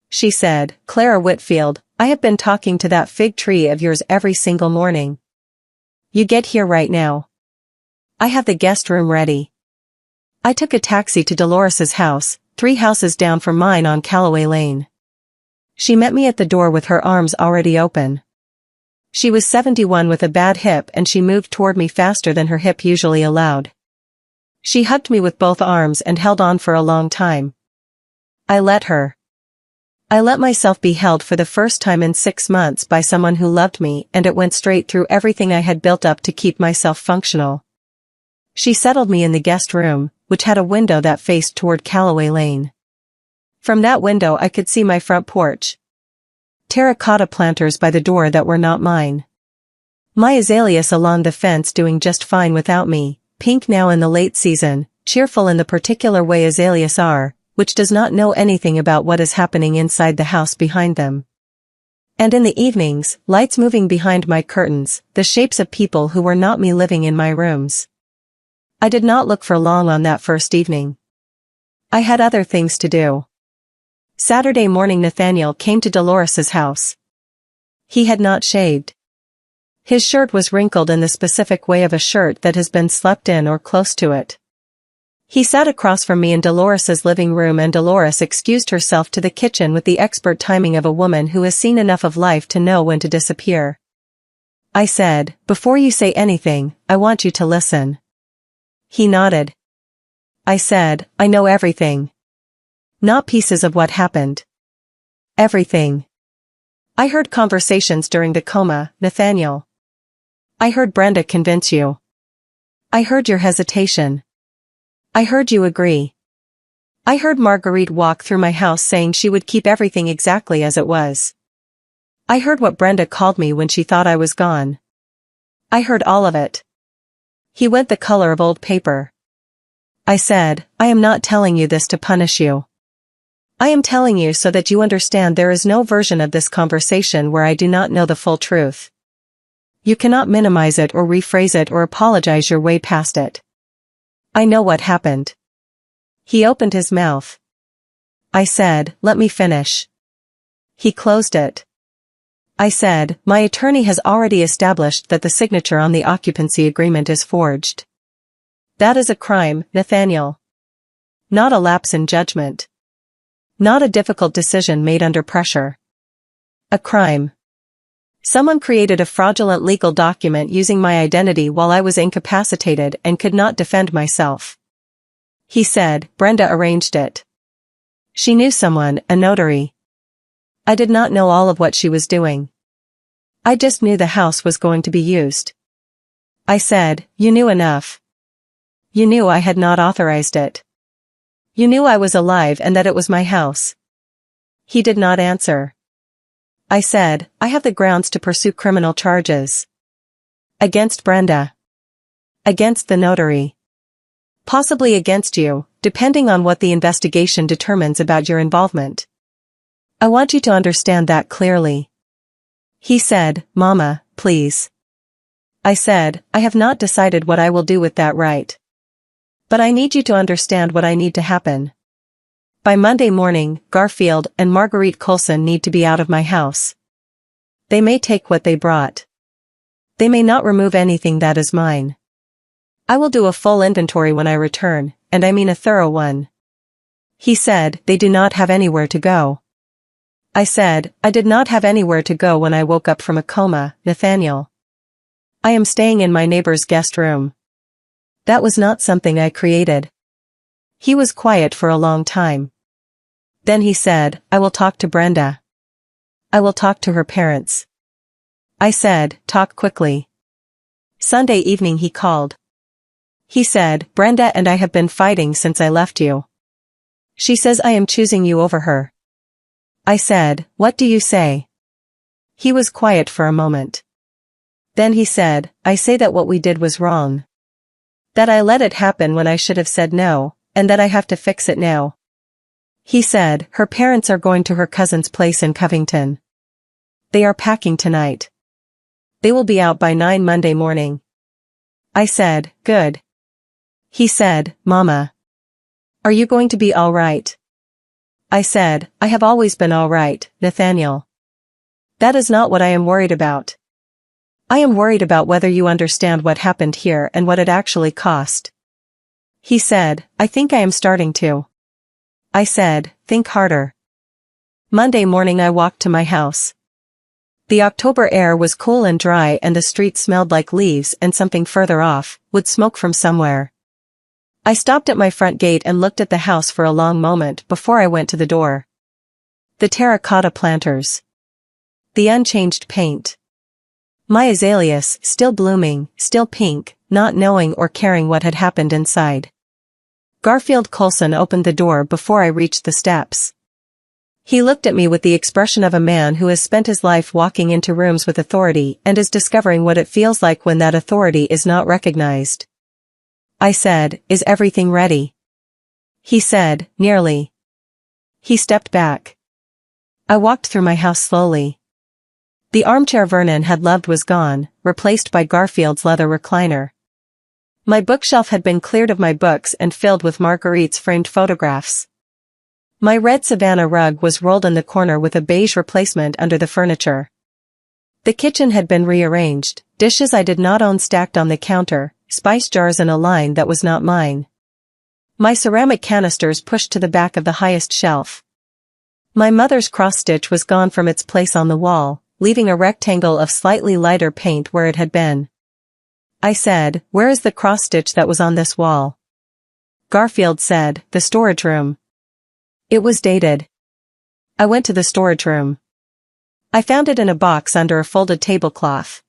Speaker 1: She said, "Clara Whitfield, I have been talking to that fig tree of yours every single morning. You get here right now. I have the guest room ready." I took a taxi to Dolores's house, 3 houses down from mine on Callaway Lane. She met me at the door with her arms already open. She was 71 with a bad hip and she moved toward me faster than her hip usually allowed. She hugged me with both arms and held on for a long time. I let her. I let myself be held for the first time in 6 months by someone who loved me, and it went straight through everything I had built up to keep myself functional. She settled me in the guest room, which had a window that faced toward Callaway Lane. From that window I could see my front porch. Terracotta planters by the door that were not mine. My azaleas along the fence doing just fine without me, pink now in the late season, cheerful in the particular way azaleas are, which does not know anything about what is happening inside the house behind them. And in the evenings, lights moving behind my curtains, the shapes of people who were not me living in my rooms. I did not look for long on that first evening. I had other things to do. Saturday morning Nathaniel came to Dolores's house. He had not shaved. His shirt was wrinkled in the specific way of a shirt that has been slept in or close to it. He sat across from me in Dolores's living room, and Dolores excused herself to the kitchen with the expert timing of a woman who has seen enough of life to know when to disappear. I said, "Before you say anything, I want you to listen." He nodded. I said, "I know everything. Not pieces of what happened. Everything. I heard conversations during the coma, Nathaniel. I heard Brenda convince you. I heard your hesitation. I heard you agree. I heard Marguerite walk through my house saying she would keep everything exactly as it was. I heard what Brenda called me when she thought I was gone. I heard all of it." He went the color of old paper. I said, "I am not telling you this to punish you. I am telling you so that you understand there is no version of this conversation where I do not know the full truth. You cannot minimize it or rephrase it or apologize your way past it. I know what happened." He opened his mouth. I said, "Let me finish." He closed it. I said, "My attorney has already established that the signature on the occupancy agreement is forged. That is a crime, Nathaniel. Not a lapse in judgment. Not a difficult decision made under pressure. A crime. Someone created a fraudulent legal document using my identity while I was incapacitated and could not defend myself." He said, "Brenda arranged it. She knew someone, a notary. I did not know all of what she was doing. I just knew the house was going to be used." I said, "You knew enough. You knew I had not authorized it. You knew I was alive and that it was my house." He did not answer. I said, "I have the grounds to pursue criminal charges. Against Brenda. Against the notary. Possibly against you, depending on what the investigation determines about your involvement. I want you to understand that clearly." He said, "Mama, please." I said, "I have not decided what I will do with that right. But I need you to understand what I need to happen. By Monday morning, Garfield and Marguerite Coulson need to be out of my house. They may take what they brought. They may not remove anything that is mine. I will do a full inventory when I return, and I mean a thorough one." He said, "They do not have anywhere to go." I said, "I did not have anywhere to go when I woke up from a coma, Nathaniel. I am staying in my neighbor's guest room. That was not something I created." He was quiet for a long time. Then he said, "I will talk to Brenda. I will talk to her parents." I said, "Talk quickly." Sunday evening he called. He said, "Brenda and I have been fighting since I left you. She says I am choosing you over her." I said, "What do you say?" He was quiet for a moment. Then he said, "I say that what we did was wrong. That I let it happen when I should have said no, and that I have to fix it now." He said, "Her parents are going to her cousin's place in Covington. They are packing tonight. They will be out by 9 Monday morning." I said, "Good." He said, "Mama. Are you going to be all right?" I said, "I have always been all right, Nathaniel. That is not what I am worried about. I am worried about whether you understand what happened here and what it actually cost." He said, "I think I am starting to." I said, "Think harder." Monday morning I walked to my house. The October air was cool and dry and the street smelled like leaves and something further off, wood smoke from somewhere. I stopped at my front gate and looked at the house for a long moment before I went to the door. The terracotta planters. The unchanged paint. My azaleas, still blooming, still pink, not knowing or caring what had happened inside. Garfield Coulson opened the door before I reached the steps. He looked at me with the expression of a man who has spent his life walking into rooms with authority and is discovering what it feels like when that authority is not recognized. I said, "Is everything ready?" He said, "Nearly." He stepped back. I walked through my house slowly. The armchair Vernon had loved was gone, replaced by Garfield's leather recliner. My bookshelf had been cleared of my books and filled with Marguerite's framed photographs. My red Savannah rug was rolled in the corner with a beige replacement under the furniture. The kitchen had been rearranged, dishes I did not own stacked on the counter, spice jars in a line that was not mine. My ceramic canisters pushed to the back of the highest shelf. My mother's cross-stitch was gone from its place on the wall, leaving a rectangle of slightly lighter paint where it had been. I said, "Where is the cross-stitch that was on this wall?" Garfield said, "The storage room." It was dated. I went to the storage room. I found it in a box under a folded tablecloth.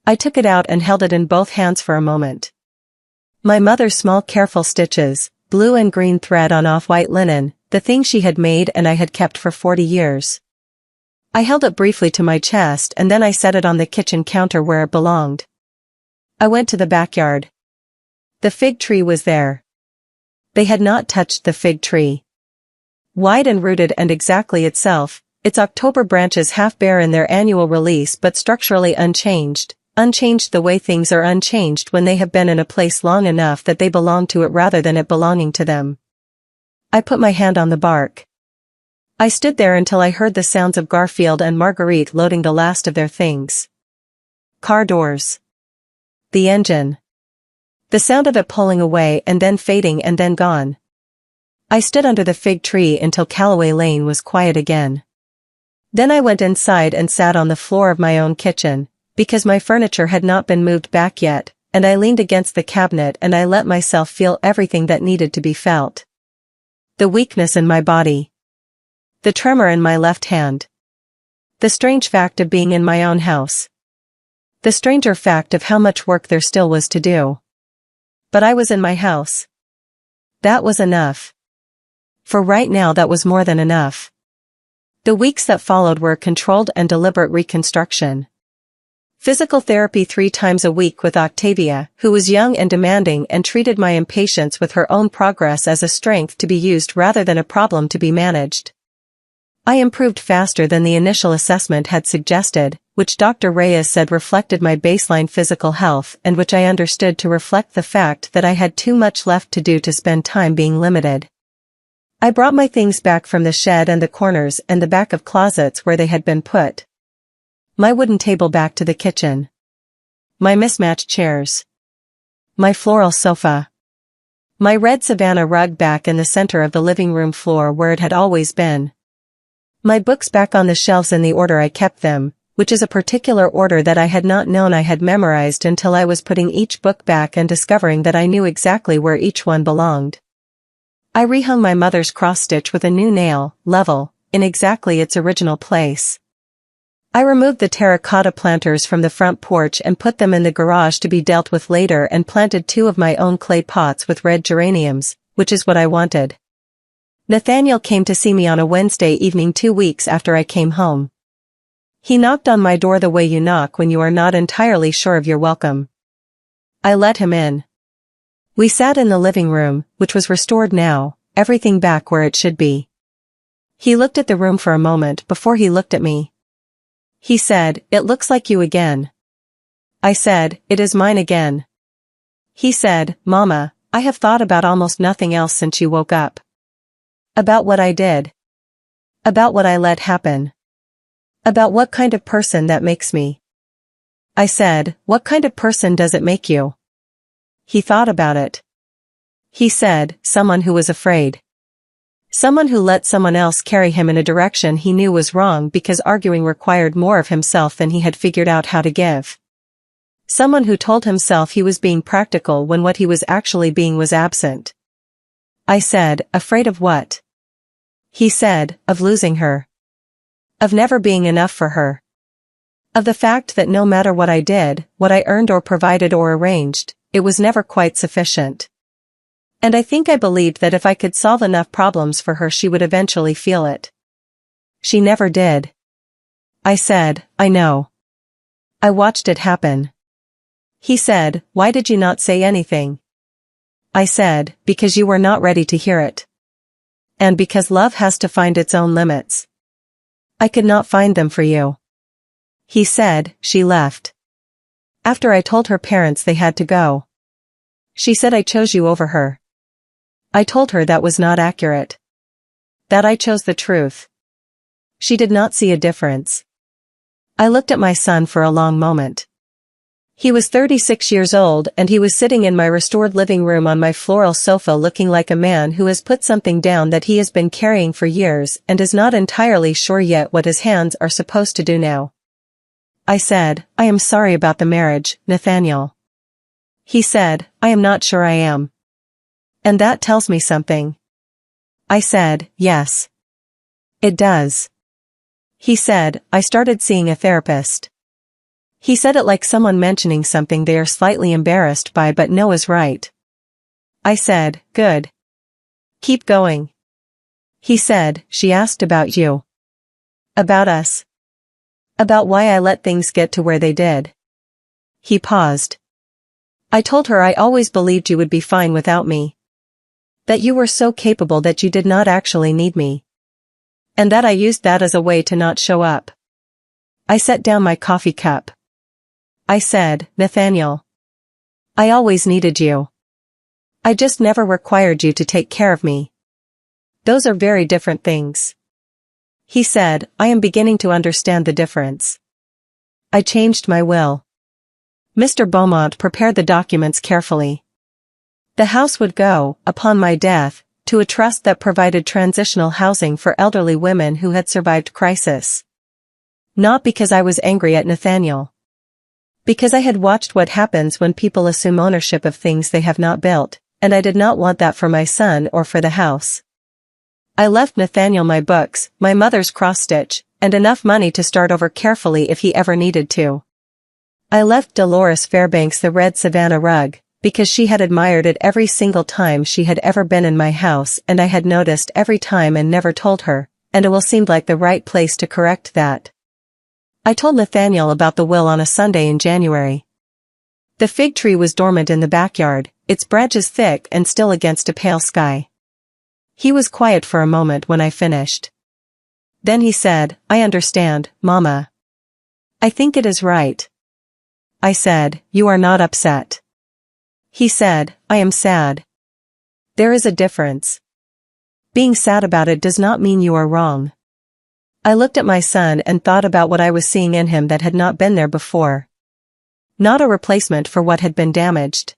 Speaker 1: I took it out and held it in both hands for a moment. My mother's small careful stitches, blue and green thread on off-white linen, the thing she had made and I had kept for 40 years. I held it briefly to my chest and then I set it on the kitchen counter where it belonged. I went to the backyard. The fig tree was there. They had not touched the fig tree. Wide and rooted and exactly itself, its October branches half bare in their annual release but structurally unchanged the way things are unchanged when they have been in a place long enough that they belong to it rather than it belonging to them. I put my hand on the bark. I stood there until I heard the sounds of Garfield and Marguerite loading the last of their things. Car doors. The engine. The sound of it pulling away and then fading and then gone. I stood under the fig tree until Callaway Lane was quiet again. Then I went inside and sat on the floor of my own kitchen, because my furniture had not been moved back yet, and I leaned against the cabinet and I let myself feel everything that needed to be felt. The weakness in my body. The tremor in my left hand. The strange fact of being in my own house. The stranger fact of how much work there still was to do. But I was in my house. That was enough. For right now that was more than enough. The weeks that followed were a controlled and deliberate reconstruction. Physical therapy 3 times a week with Octavia, who was young and demanding and treated my impatience with her own progress as a strength to be used rather than a problem to be managed. I improved faster than the initial assessment had suggested, which Dr. Reyes said reflected my baseline physical health and which I understood to reflect the fact that I had too much left to do to spend time being limited. I brought my things back from the shed and the corners and the back of closets where they had been put. My wooden table back to the kitchen. My mismatched chairs. My floral sofa. My red Savannah rug back in the center of the living room floor where it had always been. My books back on the shelves in the order I kept them, which is a particular order that I had not known I had memorized until I was putting each book back and discovering that I knew exactly where each one belonged. I rehung my mother's cross-stitch with a new nail, level, in exactly its original place. I removed the terracotta planters from the front porch and put them in the garage to be dealt with later and planted 2 of my own clay pots with red geraniums, which is what I wanted. Nathaniel came to see me on a Wednesday evening 2 weeks after I came home. He knocked on my door the way you knock when you are not entirely sure of your welcome. I let him in. We sat in the living room, which was restored now, everything back where it should be. He looked at the room for a moment before he looked at me. He said, "It looks like you again." I said, "It is mine again." He said, "Mama, I have thought about almost nothing else since you woke up. About what I did. About what I let happen. About what kind of person that makes me." I said, "What kind of person does it make you?" He thought about it. He said, "Someone who was afraid. Someone who let someone else carry him in a direction he knew was wrong because arguing required more of himself than he had figured out how to give. Someone who told himself he was being practical when what he was actually being was absent. I said, afraid of what? He said, of losing her. Of never being enough for her. Of the fact that no matter what I did, what I earned or provided or arranged, it was never quite sufficient. And I think I believed that if I could solve enough problems for her she would eventually feel it. She never did. I said, I know. I watched it happen. He said, why did you not say anything? I said, because you were not ready to hear it. And because love has to find its own limits. I could not find them for you. He said, she left. After I told her parents they had to go. She said I chose you over her. I told her that was not accurate. That I chose the truth. She did not see a difference. I looked at my son for a long moment. He was 36 years old and he was sitting in my restored living room on my floral sofa looking like a man who has put something down that he has been carrying for years and is not entirely sure yet what his hands are supposed to do now. I said, I am sorry about the marriage, Nathaniel. He said, I am not sure I am. And that tells me something. I said, yes. It does. He said, I started seeing a therapist. He said it like someone mentioning something they are slightly embarrassed by but know is right. I said, good. Keep going. He said, she asked about you. About us. About why I let things get to where they did. He paused. I told her I always believed you would be fine without me. That you were so capable that you did not actually need me. And that I used that as a way to not show up. I set down my coffee cup. I said, Nathaniel. I always needed you. I just never required you to take care of me. Those are very different things. He said, I am beginning to understand the difference. I changed my will. Mr. Beaumont prepared the documents carefully. The house would go, upon my death, to a trust that provided transitional housing for elderly women who had survived crisis. Not because I was angry at Nathaniel. Because I had watched what happens when people assume ownership of things they have not built, and I did not want that for my son or for the house. I left Nathaniel my books, my mother's cross-stitch, and enough money to start over carefully if he ever needed to. I left Dolores Fairbanks the red Savannah rug, because she had admired it every single time she had ever been in my house and I had noticed every time and never told her, and it will seem like the right place to correct that. I told Nathaniel about the will on a Sunday in January. The fig tree was dormant in the backyard, its branches thick and still against a pale sky. He was quiet for a moment when I finished. Then he said, I understand, Mama. I think it is right. I said, you are not upset. He said, I am sad. There is a difference. Being sad about it does not mean you are wrong. I looked at my son and thought about what I was seeing in him that had not been there before. Not a replacement for what had been damaged.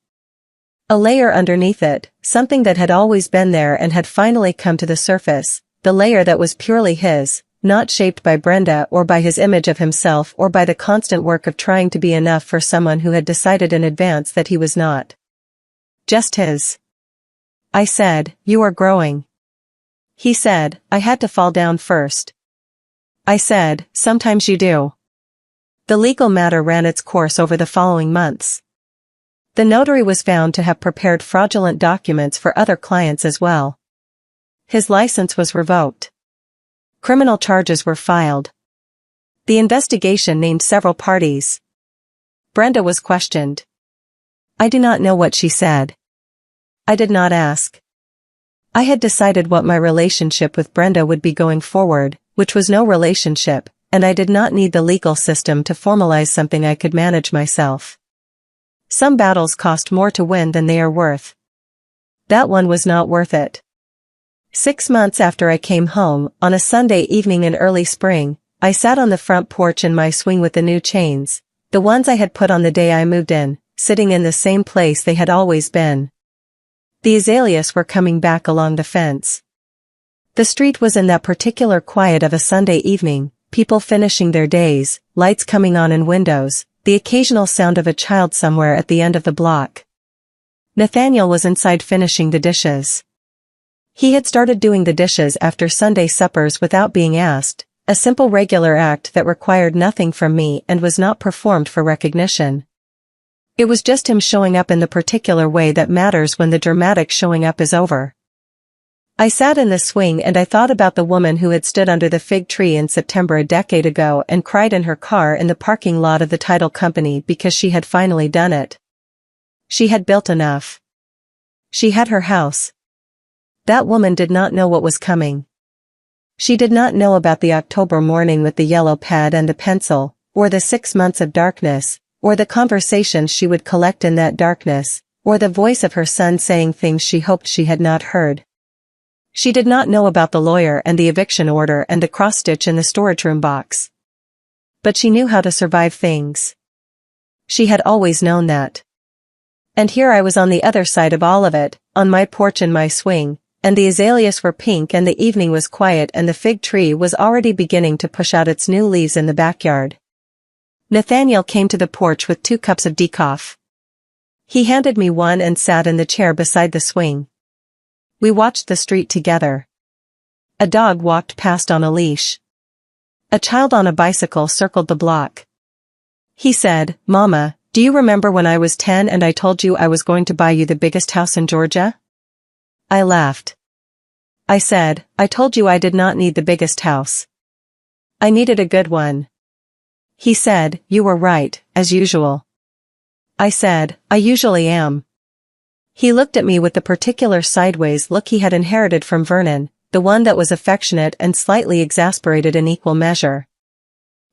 Speaker 1: A layer underneath it, something that had always been there and had finally come to the surface, the layer that was purely his, not shaped by Brenda or by his image of himself or by the constant work of trying to be enough for someone who had decided in advance that he was not. Just his. I said, you are growing. He said, I had to fall down first. I said, sometimes you do. The legal matter ran its course over the following months. The notary was found to have prepared fraudulent documents for other clients as well. His license was revoked. Criminal charges were filed. The investigation named several parties. Brenda was questioned. I do not know what she said. I did not ask. I had decided what my relationship with Brenda would be going forward, which was no relationship, and I did not need the legal system to formalize something I could manage myself. Some battles cost more to win than they are worth. That one was not worth it. 6 months after I came home, on a Sunday evening in early spring, I sat on the front porch in my swing with the new chains, the ones I had put on the day I moved in, sitting in the same place they had always been. The azaleas were coming back along the fence. The street was in that particular quiet of a Sunday evening, people finishing their days, lights coming on in windows, the occasional sound of a child somewhere at the end of the block. Nathaniel was inside finishing the dishes. He had started doing the dishes after Sunday suppers without being asked, a simple regular act that required nothing from me and was not performed for recognition. It was just him showing up in the particular way that matters when the dramatic showing up is over. I sat in the swing and I thought about the woman who had stood under the fig tree in September a decade ago and cried in her car in the parking lot of the title company because she had finally done it. She had built enough. She had her house. That woman did not know what was coming. She did not know about the October morning with the yellow pad and the pencil, or the 6 months of darkness, or the conversations she would collect in that darkness, or the voice of her son saying things she hoped she had not heard. She did not know about the lawyer and the eviction order and the cross-stitch in the storage room box. But she knew how to survive things. She had always known that. And here I was on the other side of all of it, on my porch in my swing, and the azaleas were pink and the evening was quiet and the fig tree was already beginning to push out its new leaves in the backyard. Nathaniel came to the porch with 2 cups of decaf. He handed me one and sat in the chair beside the swing. We watched the street together. A dog walked past on a leash. A child on a bicycle circled the block. He said, "Mama, do you remember when I was 10 and I told you I was going to buy you the biggest house in Georgia?" I laughed. I said, "I told you I did not need the biggest house. I needed a good one." He said, "You were right, as usual." I said, "I usually am." He looked at me with the particular sideways look he had inherited from Vernon, the one that was affectionate and slightly exasperated in equal measure.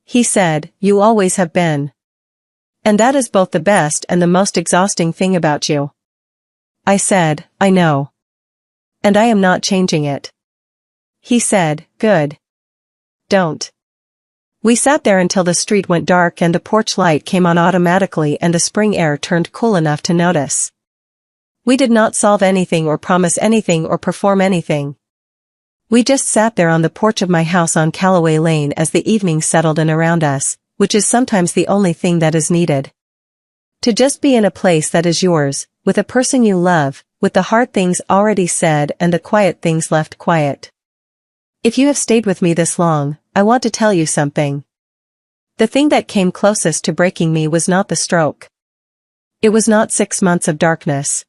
Speaker 1: He said, "You always have been. And that is both the best and the most exhausting thing about you." I said, "I know. And I am not changing it." He said, "Good. Don't." We sat there until the street went dark and the porch light came on automatically and the spring air turned cool enough to notice. We did not solve anything or promise anything or perform anything. We just sat there on the porch of my house on Callaway Lane as the evening settled in around us, which is sometimes the only thing that is needed. To just be in a place that is yours, with a person you love, with the hard things already said and the quiet things left quiet. If you have stayed with me this long, I want to tell you something. The thing that came closest to breaking me was not the stroke. It was not 6 months of darkness.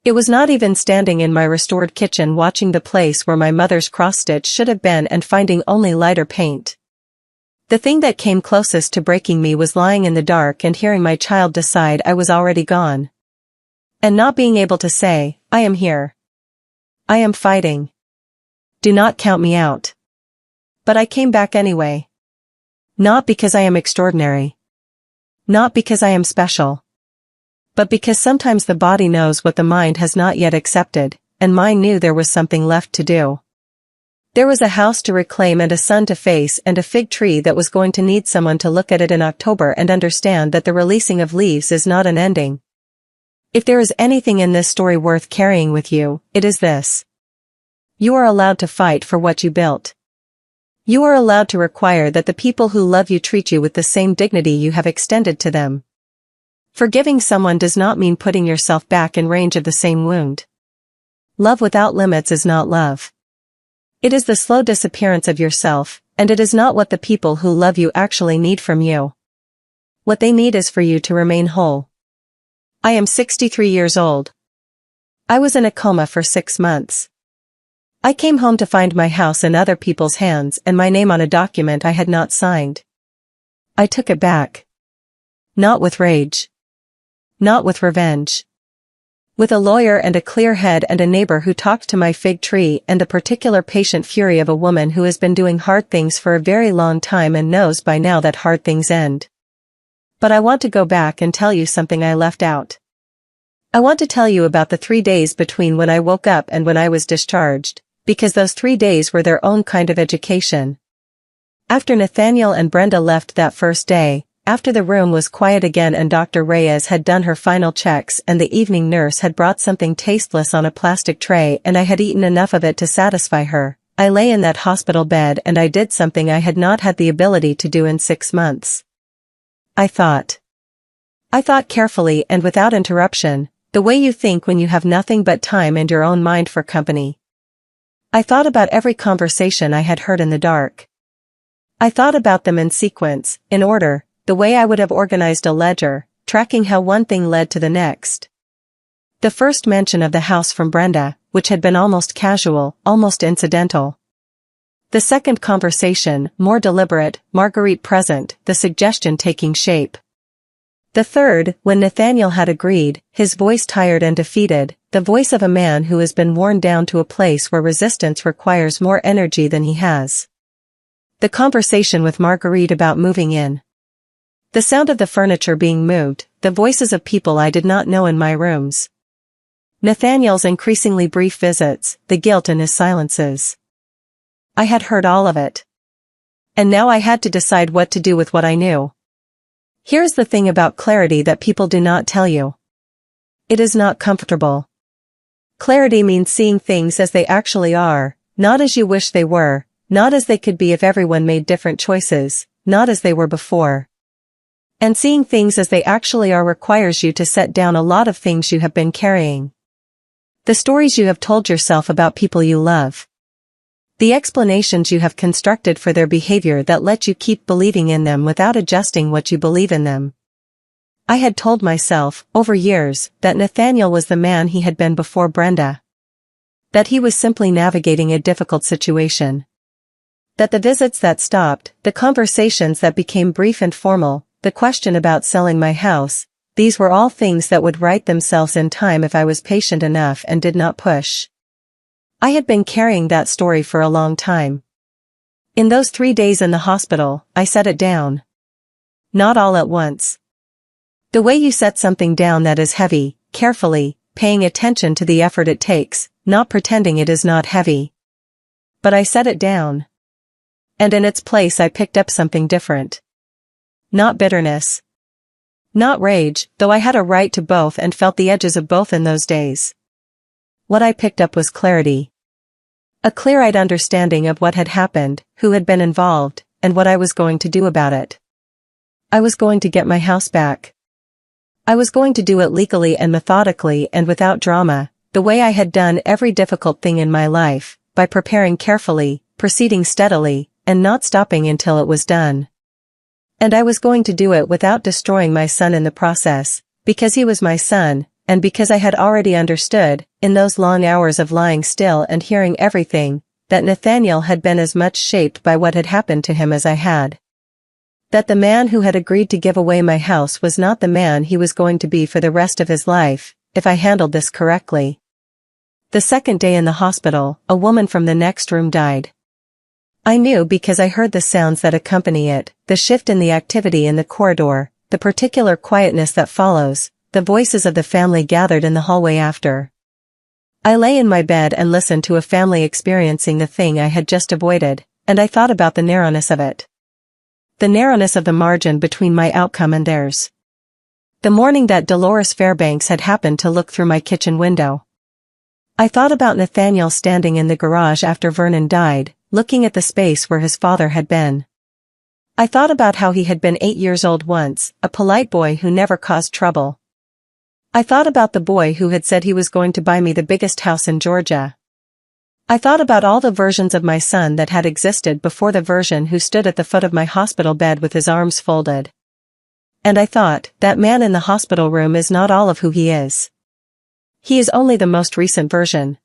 Speaker 1: It was not even standing in my restored kitchen watching the place where my mother's cross-stitch should have been and finding only lighter paint. The thing that came closest to breaking me was lying in the dark and hearing my child decide I was already gone. And not being able to say, "I am here. I am fighting. Do not count me out." But I came back anyway. Not because I am extraordinary. Not because I am special. But because sometimes the body knows what the mind has not yet accepted, and mine knew there was something left to do. There was a house to reclaim and a son to face and a fig tree that was going to need someone to look at it in October and understand that the releasing of leaves is not an ending. If there is anything in this story worth carrying with you, it is this. You are allowed to fight for what you built. You are allowed to require that the people who love you treat you with the same dignity you have extended to them. Forgiving someone does not mean putting yourself back in range of the same wound. Love without limits is not love. It is the slow disappearance of yourself, and it is not what the people who love you actually need from you. What they need is for you to remain whole. I am 63 years old. I was in a coma for 6 months. I came home to find my house in other people's hands and my name on a document I had not signed. I took it back. Not with rage. Not with revenge. With a lawyer and a clear head and a neighbor who talked to my fig tree and the particular patient fury of a woman who has been doing hard things for a very long time and knows by now that hard things end. But I want to go back and tell you something I left out. I want to tell you about the 3 days between when I woke up and when I was discharged, because those 3 days were their own kind of education. After Nathaniel and Brenda left that first day, after the room was quiet again and Dr. Reyes had done her final checks and the evening nurse had brought something tasteless on a plastic tray and I had eaten enough of it to satisfy her, I lay in that hospital bed and I did something I had not had the ability to do in 6 months. I thought. I thought carefully and without interruption, the way you think when you have nothing but time and your own mind for company. I thought about every conversation I had heard in the dark. I thought about them in sequence, in order, the way I would have organized a ledger, tracking how one thing led to the next. The first mention of the house from Brenda, which had been almost casual, almost incidental. The second conversation, more deliberate, Marguerite present, the suggestion taking shape. The third, when Nathaniel had agreed, his voice tired and defeated, the voice of a man who has been worn down to a place where resistance requires more energy than he has. The conversation with Marguerite about moving in. The sound of the furniture being moved, the voices of people I did not know in my rooms. Nathaniel's increasingly brief visits, the guilt in his silences. I had heard all of it. And now I had to decide what to do with what I knew. Here's the thing about clarity that people do not tell you. It is not comfortable. Clarity means seeing things as they actually are, not as you wish they were, not as they could be if everyone made different choices, not as they were before. And seeing things as they actually are requires you to set down a lot of things you have been carrying. The stories you have told yourself about people you love. The explanations you have constructed for their behavior that let you keep believing in them without adjusting what you believe in them. I had told myself, over years, that Nathaniel was the man he had been before Brenda. That he was simply navigating a difficult situation. That the visits that stopped, the conversations that became brief and formal, the question about selling my house, these were all things that would right themselves in time if I was patient enough and did not push. I had been carrying that story for a long time. In those 3 days in the hospital, I set it down. Not all at once. The way you set something down that is heavy, carefully, paying attention to the effort it takes, not pretending it is not heavy. But I set it down. And in its place I picked up something different. Not bitterness. Not rage, though I had a right to both and felt the edges of both in those days. What I picked up was clarity. A clear-eyed understanding of what had happened, who had been involved, and what I was going to do about it. I was going to get my house back. I was going to do it legally and methodically and without drama, the way I had done every difficult thing in my life, by preparing carefully, proceeding steadily, and not stopping until it was done. And I was going to do it without destroying my son in the process, because he was my son, and because I had already understood, in those long hours of lying still and hearing everything, that Nathaniel had been as much shaped by what had happened to him as I had. That the man who had agreed to give away my house was not the man he was going to be for the rest of his life, if I handled this correctly. The second day in the hospital, a woman from the next room died. I knew because I heard the sounds that accompany it, the shift in the activity in the corridor, the particular quietness that follows, the voices of the family gathered in the hallway after. I lay in my bed and listened to a family experiencing the thing I had just avoided, and I thought about the narrowness of it. The narrowness of the margin between my outcome and theirs. The morning that Dolores Fairbanks had happened to look through my kitchen window. I thought about Nathaniel standing in the garage after Vernon died, looking at the space where his father had been. I thought about how he had been 8 years old once, a polite boy who never caused trouble. I thought about the boy who had said he was going to buy me the biggest house in Georgia. I thought about all the versions of my son that had existed before the version who stood at the foot of my hospital bed with his arms folded. And I thought, that man in the hospital room is not all of who he is. He is only the most recent version.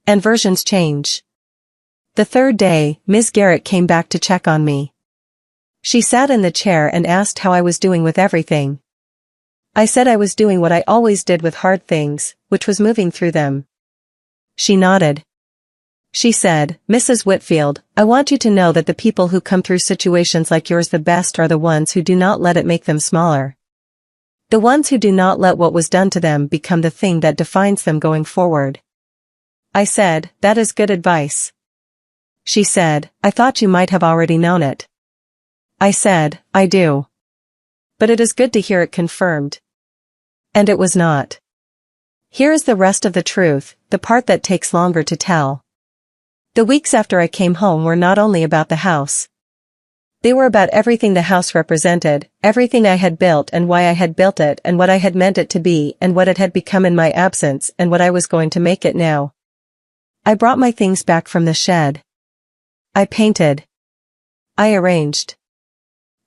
Speaker 1: And versions change. The third day, Ms. Garrett came back to check on me. She sat in the chair and asked how I was doing with everything. I said I was doing what I always did with hard things, which was moving through them. She nodded. She said, "Mrs. Whitfield, I want you to know that the people who come through situations like yours the best are the ones who do not let it make them smaller. The ones who do not let what was done to them become the thing that defines them going forward." I said, "That is good advice." She said, "I thought you might have already known it." I said, "I do. But it is good to hear it confirmed." And it was not. Here is the rest of the truth, the part that takes longer to tell. The weeks after I came home were not only about the house, They were about everything the house represented, everything I had built and why I had built it and what I had meant it to be and what it had become in my absence and what I was going to make it now. I brought my things back from the shed. I painted. I arranged.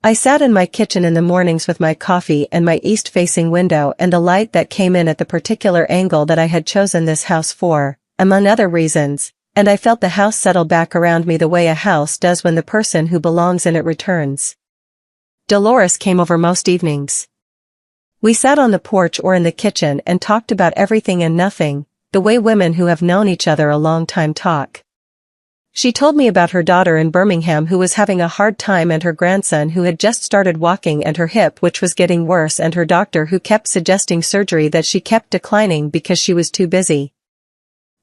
Speaker 1: I sat in my kitchen in the mornings with my coffee and my east-facing window and the light that came in at the particular angle that I had chosen this house for, among other reasons, and I felt the house settle back around me the way a house does when the person who belongs in it returns. Dolores came over most evenings. We sat on the porch or in the kitchen and talked about everything and nothing, the way women who have known each other a long time talk. She told me about her daughter in Birmingham who was having a hard time and her grandson who had just started walking and her hip which was getting worse and her doctor who kept suggesting surgery that she kept declining because she was too busy.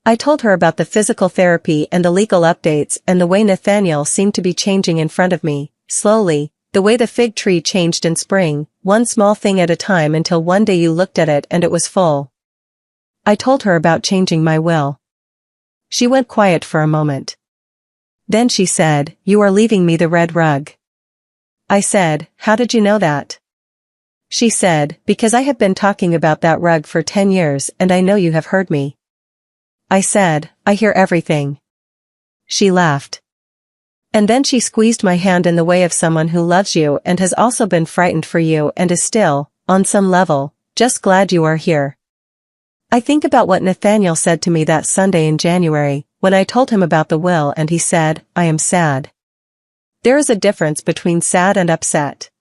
Speaker 1: I told her about the physical therapy and the legal updates and the way Nathaniel seemed to be changing in front of me, slowly, the way the fig tree changed in spring, one small thing at a time until one day you looked at it and it was full. I told her about changing my will. She went quiet for a moment. Then she said, "You are leaving me the red rug." I said, "How did you know that?" She said, "Because I have been talking about that rug for 10 years and I know you have heard me." I said, "I hear everything." She laughed. And then she squeezed my hand in the way of someone who loves you and has also been frightened for you and is still, on some level, just glad you are here. I think about what Nathaniel said to me that Sunday in January, when I told him about the will and he said, "I am sad." There is a difference between sad and upset.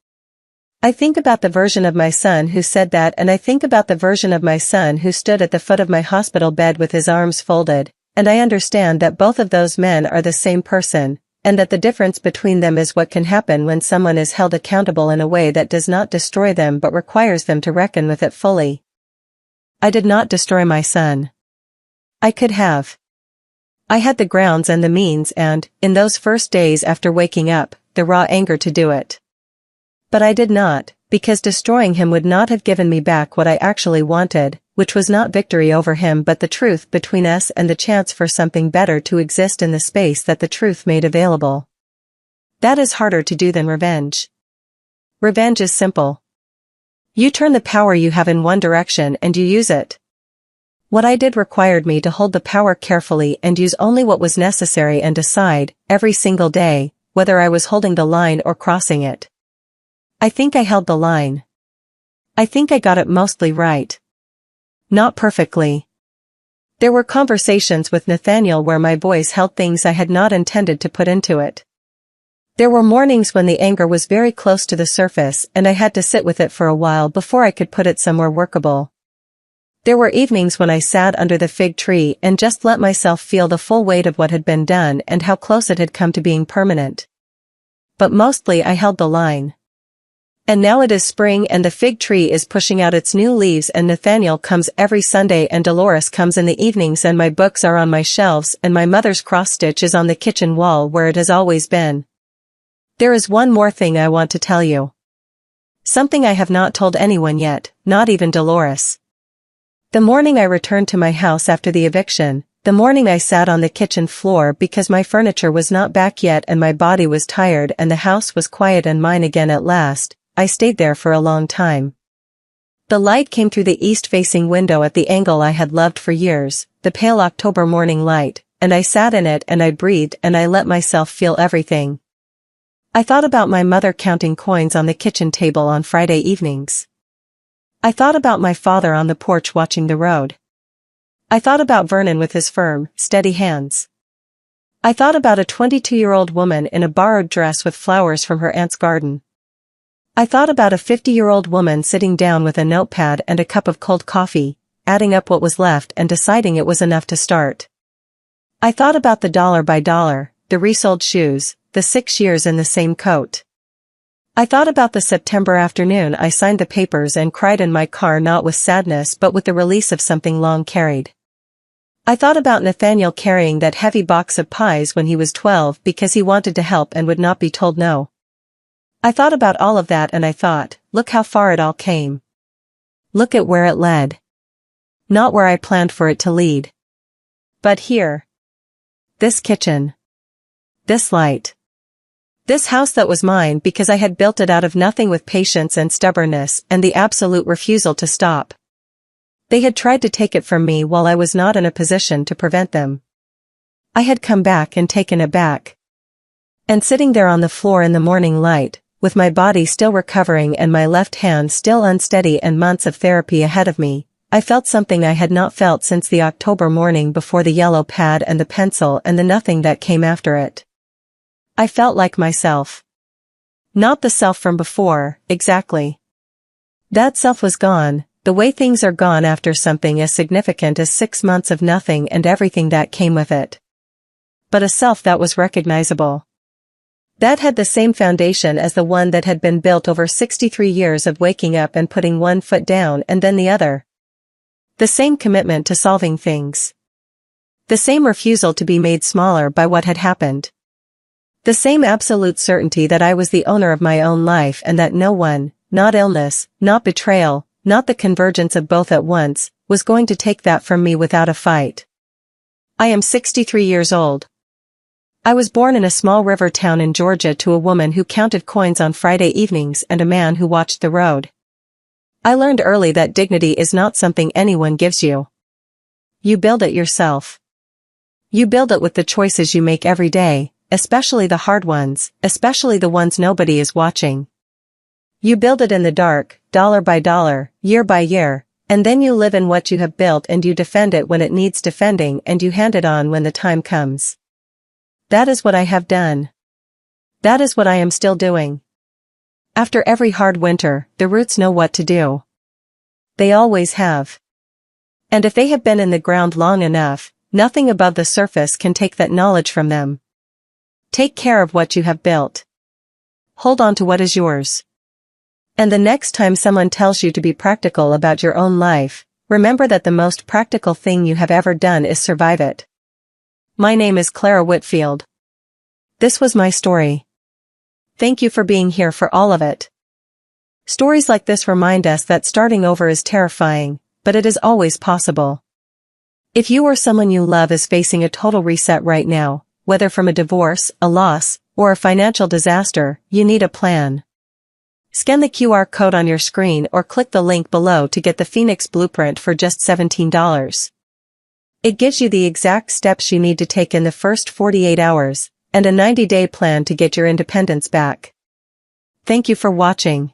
Speaker 1: I think about the version of my son who said that and I think about the version of my son who stood at the foot of my hospital bed with his arms folded, and I understand that both of those men are the same person, and that the difference between them is what can happen when someone is held accountable in a way that does not destroy them but requires them to reckon with it fully. I did not destroy my son. I could have. I had the grounds and the means and, in those first days after waking up, the raw anger to do it. But I did not, because destroying him would not have given me back what I actually wanted, which was not victory over him but the truth between us and the chance for something better to exist in the space that the truth made available. That is harder to do than revenge. Revenge is simple. You turn the power you have in one direction and you use it. What I did required me to hold the power carefully and use only what was necessary and decide, every single day, whether I was holding the line or crossing it. I think I held the line. I think I got it mostly right. Not perfectly. There were conversations with Nathaniel where my voice held things I had not intended to put into it. There were mornings when the anger was very close to the surface and I had to sit with it for a while before I could put it somewhere workable. There were evenings when I sat under the fig tree and just let myself feel the full weight of what had been done and how close it had come to being permanent. But mostly I held the line. And now it is spring and the fig tree is pushing out its new leaves and Nathaniel comes every Sunday and Dolores comes in the evenings and my books are on my shelves and my mother's cross-stitch is on the kitchen wall where it has always been. There is one more thing I want to tell you. Something I have not told anyone yet, not even Dolores. The morning I returned to my house after the eviction, the morning I sat on the kitchen floor because my furniture was not back yet and my body was tired and the house was quiet and mine again at last, I stayed there for a long time. The light came through the east-facing window at the angle I had loved for years, the pale October morning light, and I sat in it and I breathed and I let myself feel everything. I thought about my mother counting coins on the kitchen table on Friday evenings. I thought about my father on the porch watching the road. I thought about Vernon with his firm, steady hands. I thought about a 22-year-old woman in a borrowed dress with flowers from her aunt's garden. I thought about a 50-year-old woman sitting down with a notepad and a cup of cold coffee, adding up what was left and deciding it was enough to start. I thought about the dollar by dollar, the resold shoes, the 6 years in the same coat. I thought about the September afternoon I signed the papers and cried in my car not with sadness but with the release of something long carried. I thought about Nathaniel carrying that heavy box of pies when he was 12 because he wanted to help and would not be told no. I thought about all of that and I thought, look how far it all came. Look at where it led. Not where I planned for it to lead. But here. This kitchen. This light. This house that was mine because I had built it out of nothing with patience and stubbornness and the absolute refusal to stop. They had tried to take it from me while I was not in a position to prevent them. I had come back and taken it back. And sitting there on the floor in the morning light, with my body still recovering and my left hand still unsteady and months of therapy ahead of me, I felt something I had not felt since the October morning before the yellow pad and the pencil and the nothing that came after it. I felt like myself. Not the self from before, exactly. That self was gone, the way things are gone after something as significant as 6 months of nothing and everything that came with it. But a self that was recognizable. That had the same foundation as the one that had been built over 63 years of waking up and putting one foot down and then the other. The same commitment to solving things. The same refusal to be made smaller by what had happened. The same absolute certainty that I was the owner of my own life and that no one, not illness, not betrayal, not the convergence of both at once, was going to take that from me without a fight. I am 63 years old. I was born in a small river town in Georgia to a woman who counted coins on Friday evenings and a man who watched the road. I learned early that dignity is not something anyone gives you. You build it yourself. You build it with the choices you make every day, especially the hard ones, especially the ones nobody is watching. You build it in the dark, dollar by dollar, year by year, and then you live in what you have built and you defend it when it needs defending and you hand it on when the time comes. That is what I have done. That is what I am still doing. After every hard winter, the roots know what to do. They always have. And if they have been in the ground long enough, nothing above the surface can take that knowledge from them. Take care of what you have built. Hold on to what is yours. And the next time someone tells you to be practical about your own life, remember that the most practical thing you have ever done is survive it. My name is Clara Whitfield. This was my story. Thank you for being here for all of it. Stories like this remind us that starting over is terrifying, but it is always possible. If you or someone you love is facing a total reset right now, whether from a divorce, a loss, or a financial disaster, you need a plan. Scan the QR code on your screen or click the link below to get the Phoenix Blueprint for just $17. It gives you the exact steps you need to take in the first 48 hours, and a 90-day plan to get your independence back. Thank you for watching.